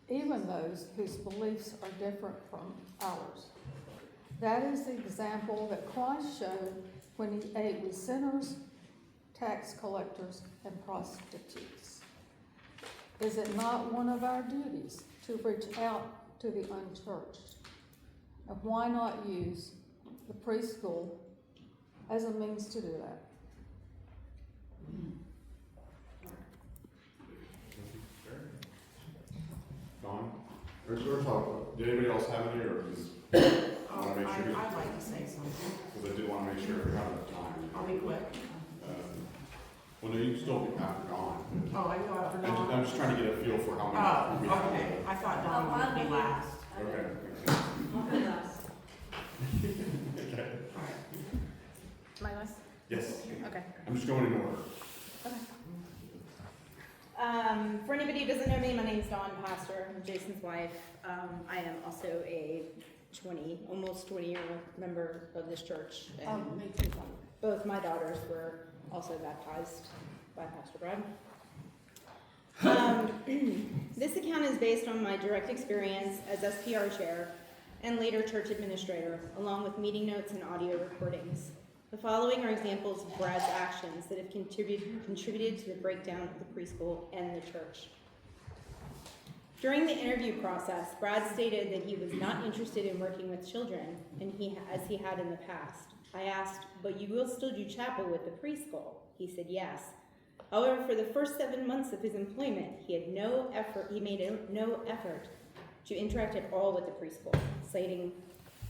even those whose beliefs are different from ours. That is the example that Christ showed when he ate with sinners, tax collectors, and prostitutes. Is it not one of our duties to reach out to the unchurched? And why not use the preschool as a means to do that? Dawn? Or did anybody else have any, or is, I wanna make sure, I'd like to say something. because I do wanna make sure we have enough time. I'll be quick. Well, no, you can still be after Dawn. Oh, I go after Dawn? I'm just trying to get a feel for how Oh, many we have. okay. I thought Dawn would be last. Okay. Okay. Am I last? Yes, Okay. I'm just going in order. For anybody who doesn't know me, my name is Dawn Pastor. I'm Jason's wife. I am also a almost 20-year member of this church. And both my daughters were also baptized by Pastor Brad. This account is based on my direct experience as SPR chair and later church administrator, along with meeting notes and audio recordings. The following are examples of Brad's actions that have contributed to the breakdown of the preschool and the church. During the interview process, Brad stated that he was not interested in working with children, as he had in the past. I asked, "But you will still do chapel with the preschool?" He said yes. However, for the first 7 months of his employment, he made no effort to interact at all with the preschool, citing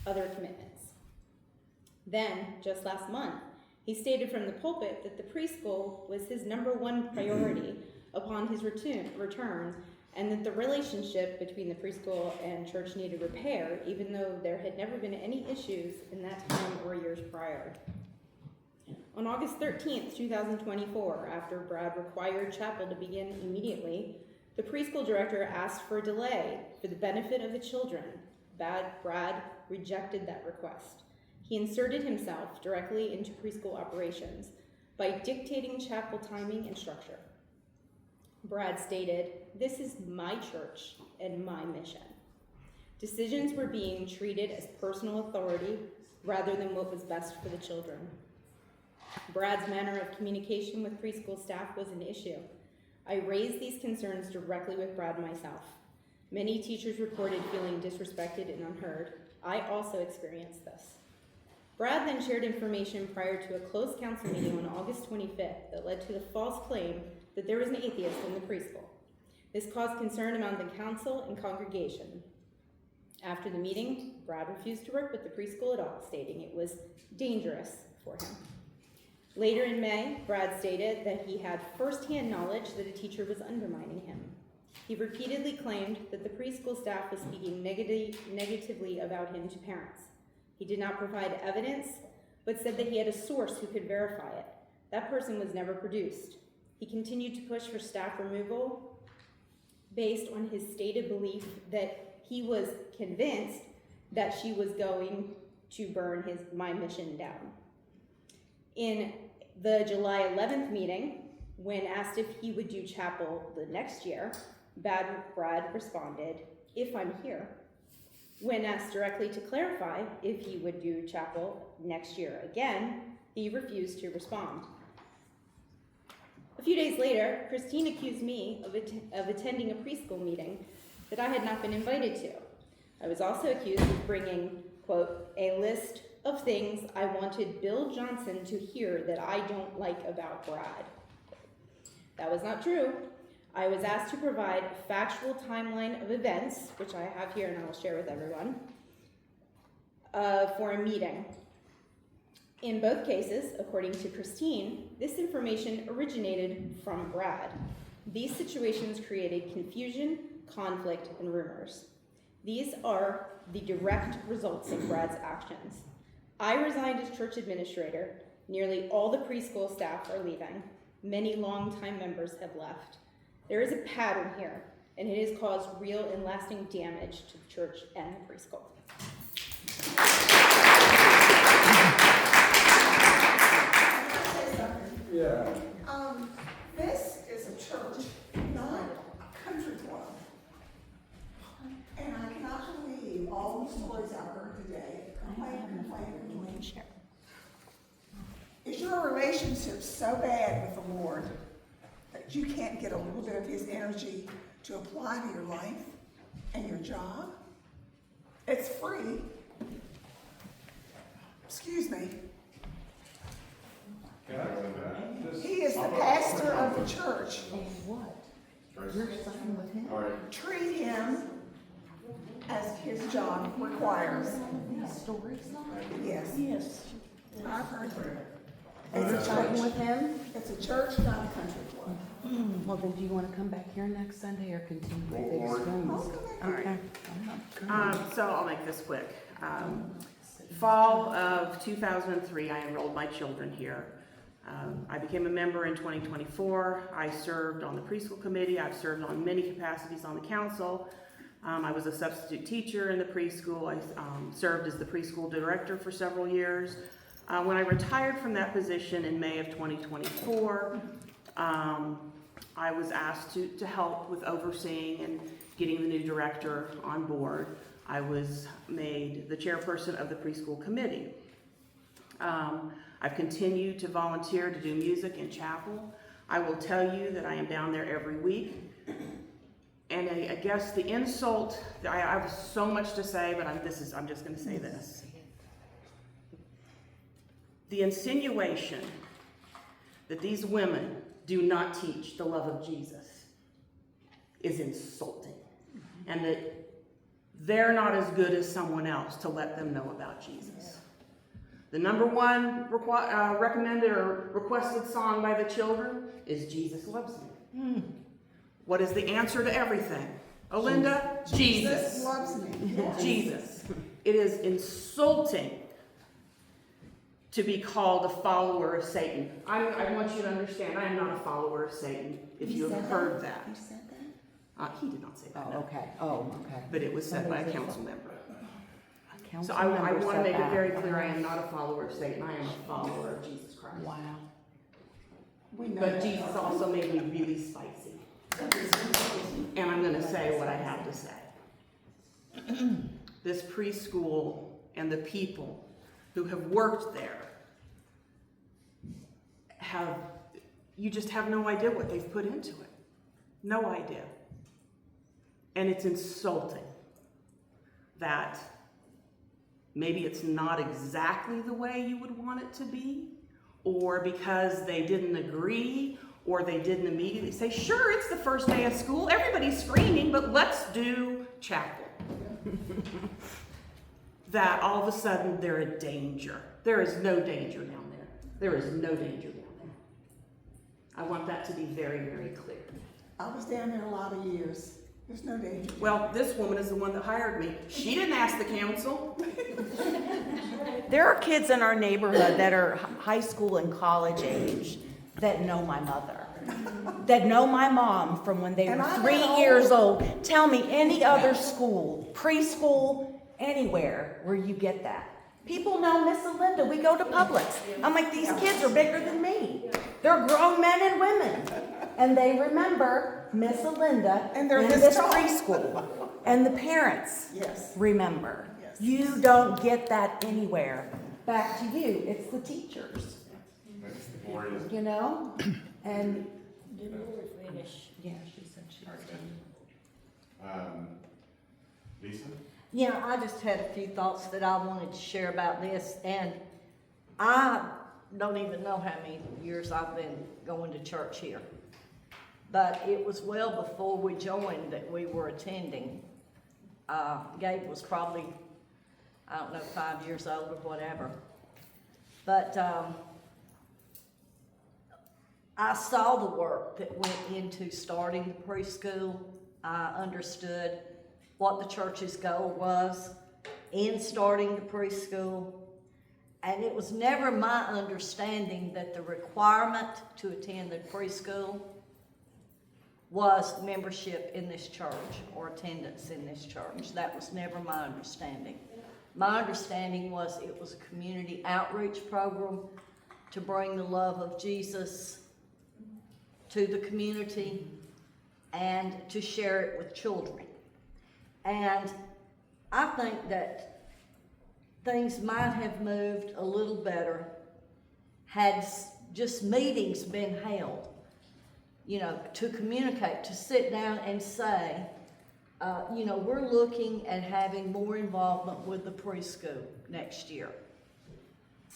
other commitments. Then, just last month, he stated from the pulpit that the preschool was his #1 priority upon his return, and that the relationship between the preschool and church needed repair, even though there had never been any issues in that time or years prior. On August 13th, 2024, after Brad required chapel to begin immediately, the preschool director asked for a delay for the benefit of the children. Brad rejected that request. He inserted himself directly into preschool operations by dictating chapel timing and structure. Brad stated, "This is my church and my mission." Decisions were being treated as personal authority rather than what was best for the children. Brad's manner of communication with preschool staff was an issue. I raised these concerns directly with Brad myself. Many teachers reported feeling disrespected and unheard. I also experienced this. Brad then shared information prior to a closed council meeting on August 25th that led to the false claim that there was an atheist in the preschool. This caused concern among the council and congregation. After the meeting, Brad refused to work with the preschool at all, stating it was dangerous for him. Later in May, Brad stated that he had first-hand knowledge that a teacher was undermining him. He repeatedly claimed that the preschool staff was speaking negatively about him to parents. He did not provide evidence, but said that he had a source who could verify it. That person was never produced. He continued to push for staff removal based on his stated belief that he was convinced that she was going to burn my mission down. In the July 11th meeting, when asked if he would do chapel the next year, Brad responded, "If I'm here." When asked directly to clarify if he would do chapel next year again, he refused to respond. A few days later, Christine accused me of attending a preschool meeting that I had not been invited to. I was also accused of bringing, quote, "a list of things I wanted Bill Johnson to hear that I don't like about Brad." That was not true. I was asked to provide a factual timeline of events, which I have here and I will share with everyone, for a meeting. In both cases, according to Christine, this information originated from Brad. These situations created confusion, conflict, and rumors. These are the direct results of Brad's actions. I resigned as church administrator. Nearly all the preschool staff are leaving. Many longtime members have left. There is a pattern here. and it has caused real and lasting damage to the church and the preschool. Yeah. This is a church, not a country club. And I cannot believe all the stories I've heard today, complain. Is your relationship so bad with the Lord that you can't get a little bit of His energy to apply to your life and your job? It's free. Excuse me. Can I go back? He is the pastor of the church. All right. Treat him as his job requires. Yes. Yes. I've heard that. Is it talking with him? It's a church, not a country club. Well, then do you wanna come back here next Sunday or continue with Roll these call. rooms? All Okay. So I'll make this quick. Fall of 2003, I enrolled my children here. I became a member in 2024. I served on the preschool committee. I've served on many capacities on the council. I was a substitute teacher in the preschool. I served as the preschool director for several years. When I retired from that position in May of 2024, I was asked to help with overseeing and getting the new director on board. I was made the chairperson of the preschool committee. I've continued to volunteer to do music in chapel. I will tell you that I am down there every week. And I guess the insult, I have so much to say, but I'm just gonna say this. The insinuation that these women do not teach the love of Jesus is insulting. And that they're not as good as someone else to let them know about Jesus. The number one recommended or requested song by the children is Jesus Loves Me. What is the answer to everything? Olinda? Jesus. Loves me. Yes. Jesus. It is insulting to be called a follower of Satan. I want you to understand, I am not a follower of Satan, if you have heard that. You said that? He did not say that, Oh, no. okay. Oh, okay. But it was said by a council member. A council So I member want to said make it that. very clear, I am not a follower of Satan, I am a follower of Jesus Christ. Wow. We know But that. Jesus also made me really spicy. And I'm gonna say what I have to say. This preschool and the people who have worked there you just have no idea what they've put into it. No idea. And it's insulting that maybe it's not exactly the way you would want it to be, or because they didn't agree, or they didn't immediately say, sure, it's the first day of school, everybody's screaming, but let's do chapel. That all of a sudden they're a danger. There is no danger down there. There is no danger down there. I want that to be very, very clear. I was down there a lot of years. There's no danger. Well, this woman is the one that hired me. She didn't ask the council. There are kids in our neighborhood that are high school and college age that know my mother, that know my mom from when they And were I'm 3 that years old. Tell me any other school, preschool, anywhere where you get that. People know Miss Alinda. We go to Publix. I'm like, these kids are bigger than me. They're grown men and women. And they remember Miss Alinda And they're in this this tall. preschool. And the parents Yes. remember. Yes. You don't get that anywhere. Back to you. It's the teachers, you know? And yeah, she said she was done. Lisa? Yeah, I just had a few thoughts that I wanted to share about this, and I don't even know how many years I've been going to church here. But it was well before we joined that we were attending. Gabe was probably, I don't know, 5 years old or whatever. But I saw the work that went into starting the preschool. I understood what the church's goal was in starting the preschool. And it was never my understanding that the requirement to attend the preschool was membership in this church or attendance in this church. That was never my understanding. My understanding was it was a community outreach program to bring the love of Jesus to the community and to share it with children. And I think that things might have moved a little better had just meetings been held, you know, to communicate, to sit down and say, you know, we're looking at having more involvement with the preschool next year.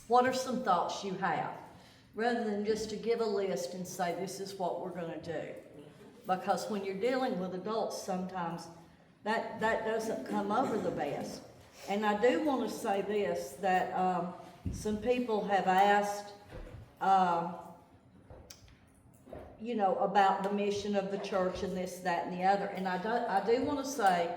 What are some thoughts you have? Rather than just to give a list and say, this is what we're going to do. Because when you're dealing with adults, sometimes that doesn't come over the best. And I do want to say this, that some people have asked, you know, about the mission of the church and this, that, and the other. And I do want to say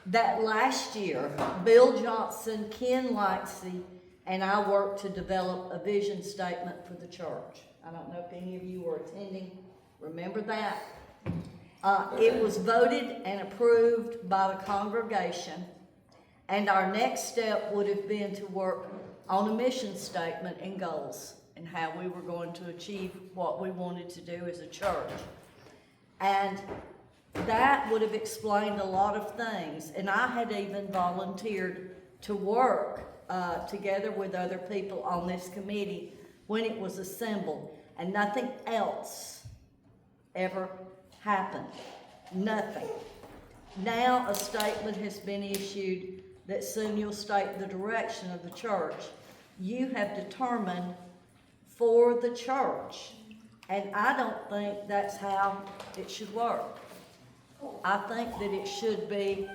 that last year, Bill Johnson, Ken Lightsey, and I worked to develop a vision statement for the church. I don't know if any of you were attending. Remember that? It was voted and approved by the congregation, and our next step would have been to work on a mission statement and goals and how we were going to achieve what we wanted to do as a church. And that would have explained a lot of things. And I had even volunteered to work together with other people on this committee when it was assembled, and nothing else ever happened. Nothing. Now a statement has been issued that soon you'll state the direction of the church you have determined for the church. And I don't think that's how it should work. I think that it should be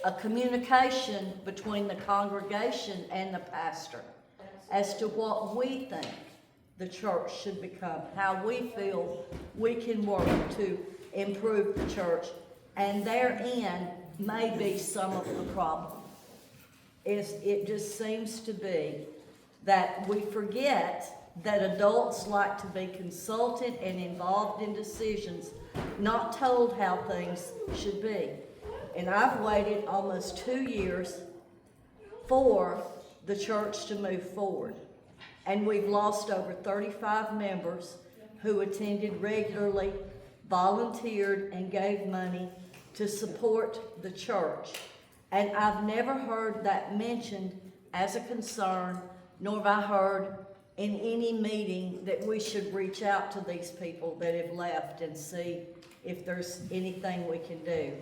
a communication between the congregation and the pastor as to what we think the church should become, how we feel we can work to improve the church, and therein may be some of the problem. It just seems to be that we forget that adults like to be consulted and involved in decisions, not told how things should be. And I've waited almost 2 years for the church to move forward. And we've lost over 35 members who attended regularly, volunteered, and gave money to support the church. And I've never heard that mentioned as a concern, nor have I heard in any meeting that we should reach out to these people that have left and see if there's anything we can do.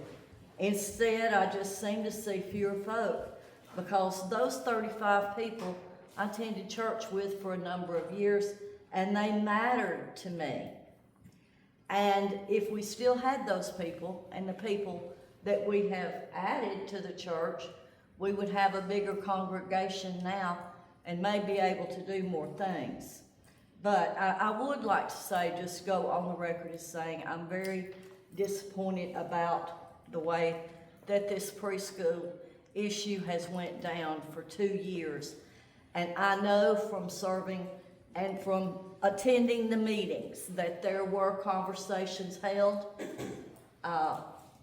Instead, I just seem to see fewer folk, because those 35 people I attended church with for a number of years, and they mattered to me. And if we still had those people and the people that we have added to the church, we would have a bigger congregation now and may be able to do more things. But I would like to say, just go on the record as saying I'm very disappointed about the way that this preschool issue has went down for 2 years. And I know from serving and from attending the meetings that there were conversations held,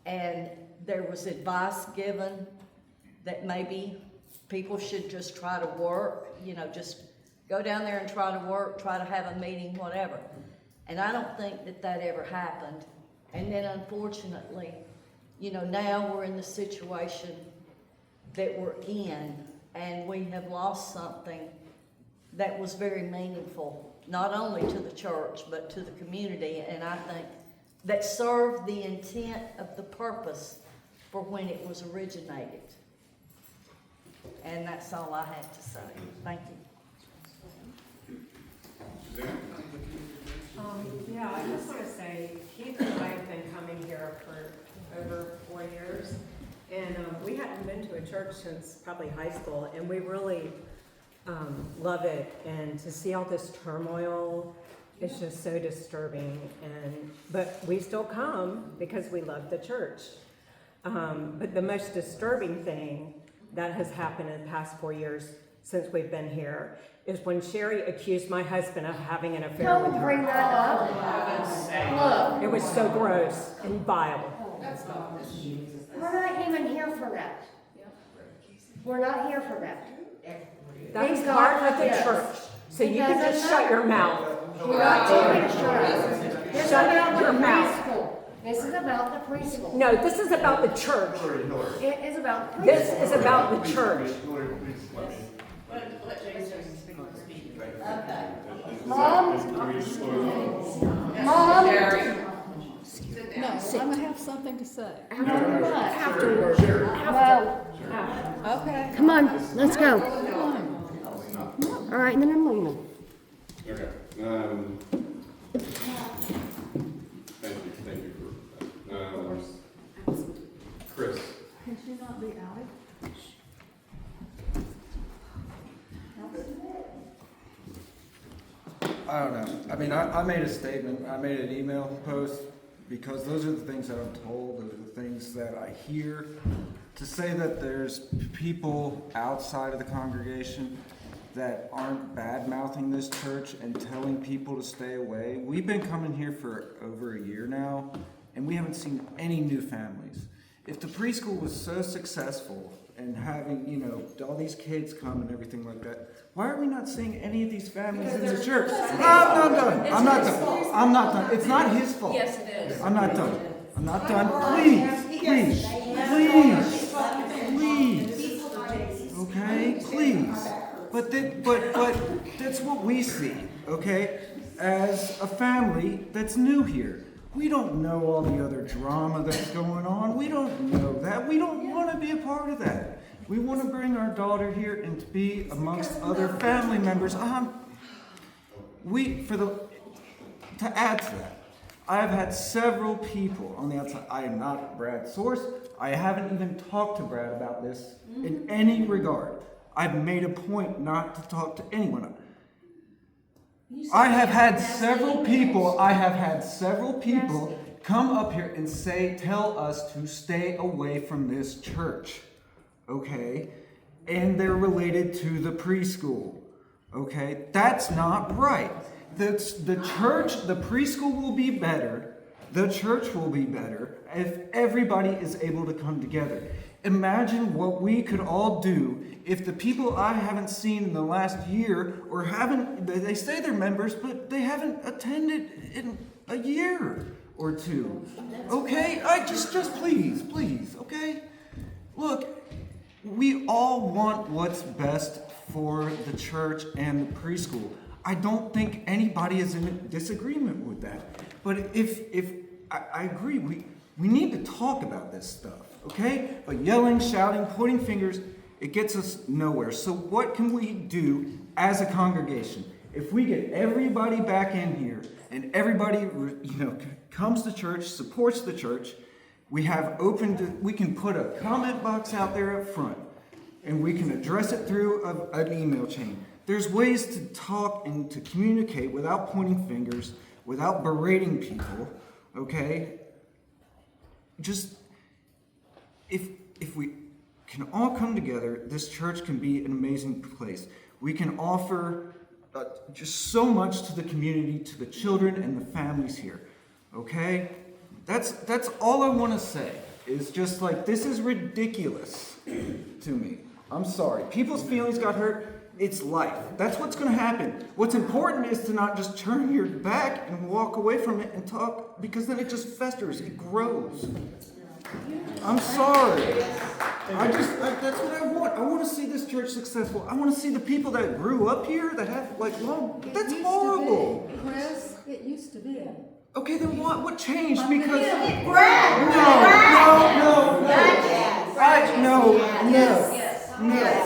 and there was advice given that maybe people should just try to work, you know, just go down there and try to work, try to have a meeting, whatever. And I don't think that that ever happened. And then unfortunately, you know, now we're in the situation that we're in, and we have lost something that was very meaningful, not only to the church, but to the community, and I think that served the intent of the purpose for when it was originated. And that's all I had to say. Thank you. Yeah, I just want to say, Keith and I have been coming here for over 4 years, and we hadn't been to a church since probably high school, and we really love it. And to see all this turmoil is just so disturbing. But we still come because we love the church. But the most disturbing thing that has happened in the past 4 years since we've been here, is when Sherry accused my husband of having an affair Don't with her. bring that up. Look, It was so gross and vile. we're not even here for that. We're not here for that. That's Thank God part of for the this. church, so you It can just doesn't shut your matter. mouth. We're not talking church. This is Shut about your the mouth. preschool. This is about the preschool. No, this is about the church. It is about preschool. This is about the church. Mom? Mom? No, I'm gonna have something to say. Afterwards. Well, Okay. come on, let's go. All right, and then I'm leaving. Okay, thank you for that. Chris? Can she not be outed? I don't know. I mean, I made a statement, I made an email post, because those are the things that I'm told, those are the things that I hear. To say that there's people outside of the congregation that aren't bad-mouthing this church and telling people to stay away. We've been coming here for over a year now, and we haven't seen any new families. If the preschool was so successful and having, you know, all these kids come and everything like that, why are we not seeing any of these families in the church? I'm not done. I'm not done. I'm not done. It's not his fault. Yes, it is. I'm not done. I'm not done. Please, please, please, please. Okay, please. But that's what we see, okay? As a family that's new here. We don't know all the other drama that's going on. We don't know that. We don't want to be a part of that. We want to bring our daughter here and to be amongst other family members. To add to that, I've had several people on the outside. I am not Brad's source. I haven't even talked to Brad about this in any regard. I've made a point not to talk to anyone. I have had several people come up here and tell us to stay away from this church, okay? And they're related to the preschool, okay? That's not right. The church, the preschool will be better, the church will be better if everybody is able to come together. Imagine what we could all do if the people I haven't seen in the last year, or they say they're members, but they haven't attended in a year or two. Okay? Just please, okay? Look, we all want what's best for the church and the preschool. I don't think anybody is in disagreement with that. But I agree, we need to talk about this stuff. Okay? But yelling, shouting, pointing fingers, it gets us nowhere. So what can we do as a congregation? If we get everybody back in here and everybody, comes to church, supports the church, we can put a comment box out there up front and we can address it through an email chain. There's ways to talk and to communicate without pointing fingers, without berating people, okay? Just if we can all come together, this church can be an amazing place. We can offer just so much to the community, to the children and the families here. Okay? That's all I want to say. Is just like, this is ridiculous to me. I'm sorry. People's feelings got hurt. It's life. That's what's going to happen. What's important is to not just turn your back and walk away from it and talk, because then it just festers. It grows. I'm sorry. That's what I want. I want to see this church successful. I want to see the people that grew up here that have that's horrible. Chris, it used to be. Okay, then what changed? Because Brad! No.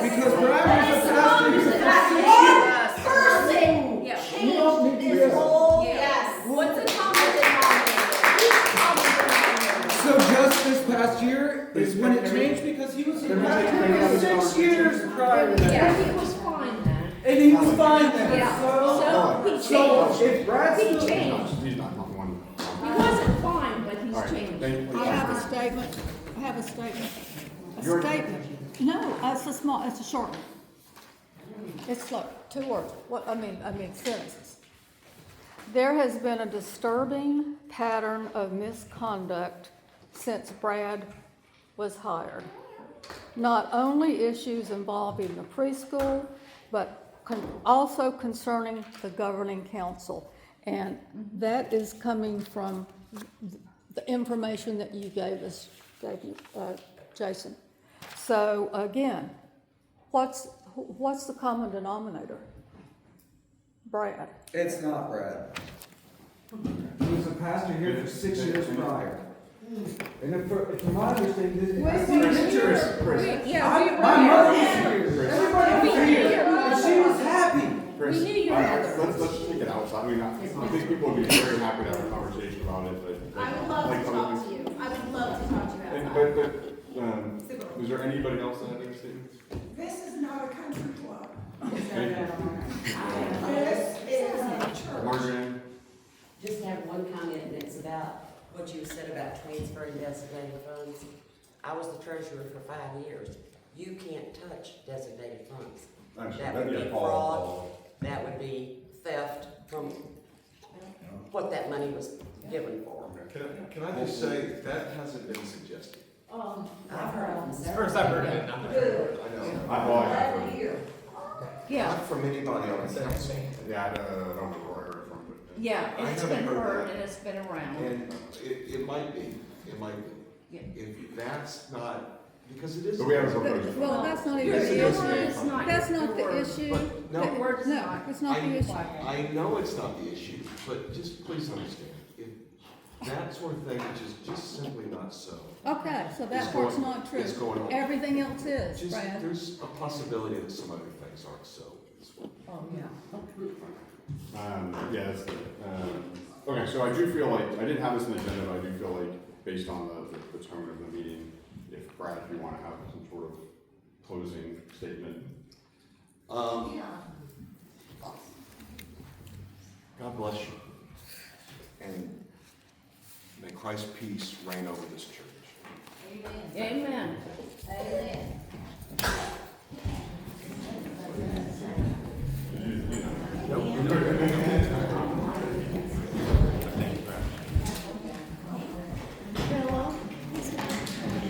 Because Brad was a pastor. He was a pastor. Person You don't need to this yell. whole, What's the common denominator? So just this past year is when it changed, because he was a pastor 6 years prior to that. Yeah, he was fine then. And he was fine then. Yeah. So he changed. if Brad's He still changed. He's not one. He wasn't fine, but he's changed. I have a statement. A statement. No, it's a short one. It's like 2 words, I mean sentences. There has been a disturbing pattern of misconduct since Brad was hired. Not only issues involving the preschool, but also concerning the governing council. And that is coming from the information that you gave you, Jason. So again, what's the common denominator? Brad. It's not Brad. He was a pastor here for 6 years prior. And from my understanding, this is. My mother was here. Everybody was here. And she was happy. Chris, We knew your mother. let's take it outside. I mean, I think people would be very happy to have a conversation about it, but. I would love to talk to you. I would love to talk to you And, outside. is there anybody else that had any statements? This is not a country club. Thank you. This is a church. Margaret? Just have one comment, and it's about what you said about transferring designated funds. I was the treasurer for 5 years. You can't touch designated funds. That would be fraud, that would be theft from what that money was given for. Can I just say, that hasn't been suggested. I've heard from several. First I've heard it. Glad to hear. Yeah, Not from anybody on the council. Yeah, I don't know where I heard it from, but. yeah, I it's haven't been heard heard that. and it's been around. And it might be. Yeah. If that's not, because it is. But we have a proposal. Well, that's not even Yes, the it is. issue. It's not That's your not the word. issue. But no. That- Word is No, not. it's not the issue. I know it's not the issue, but just please understand, if that sort of thing, which is just simply not so. Okay, so that It's part's going- not true. it's going on. Everything else is, Just, Brad. there's a possibility that some other things aren't so as well. Oh, yeah. Yeah, that's good. Okay, so I do feel like, I didn't have this on the agenda, but I do feel like, based on the tone of the meeting, if Brad, if you want to have some sort of closing statement. God bless you. And may Christ's peace reign over this church. Amen.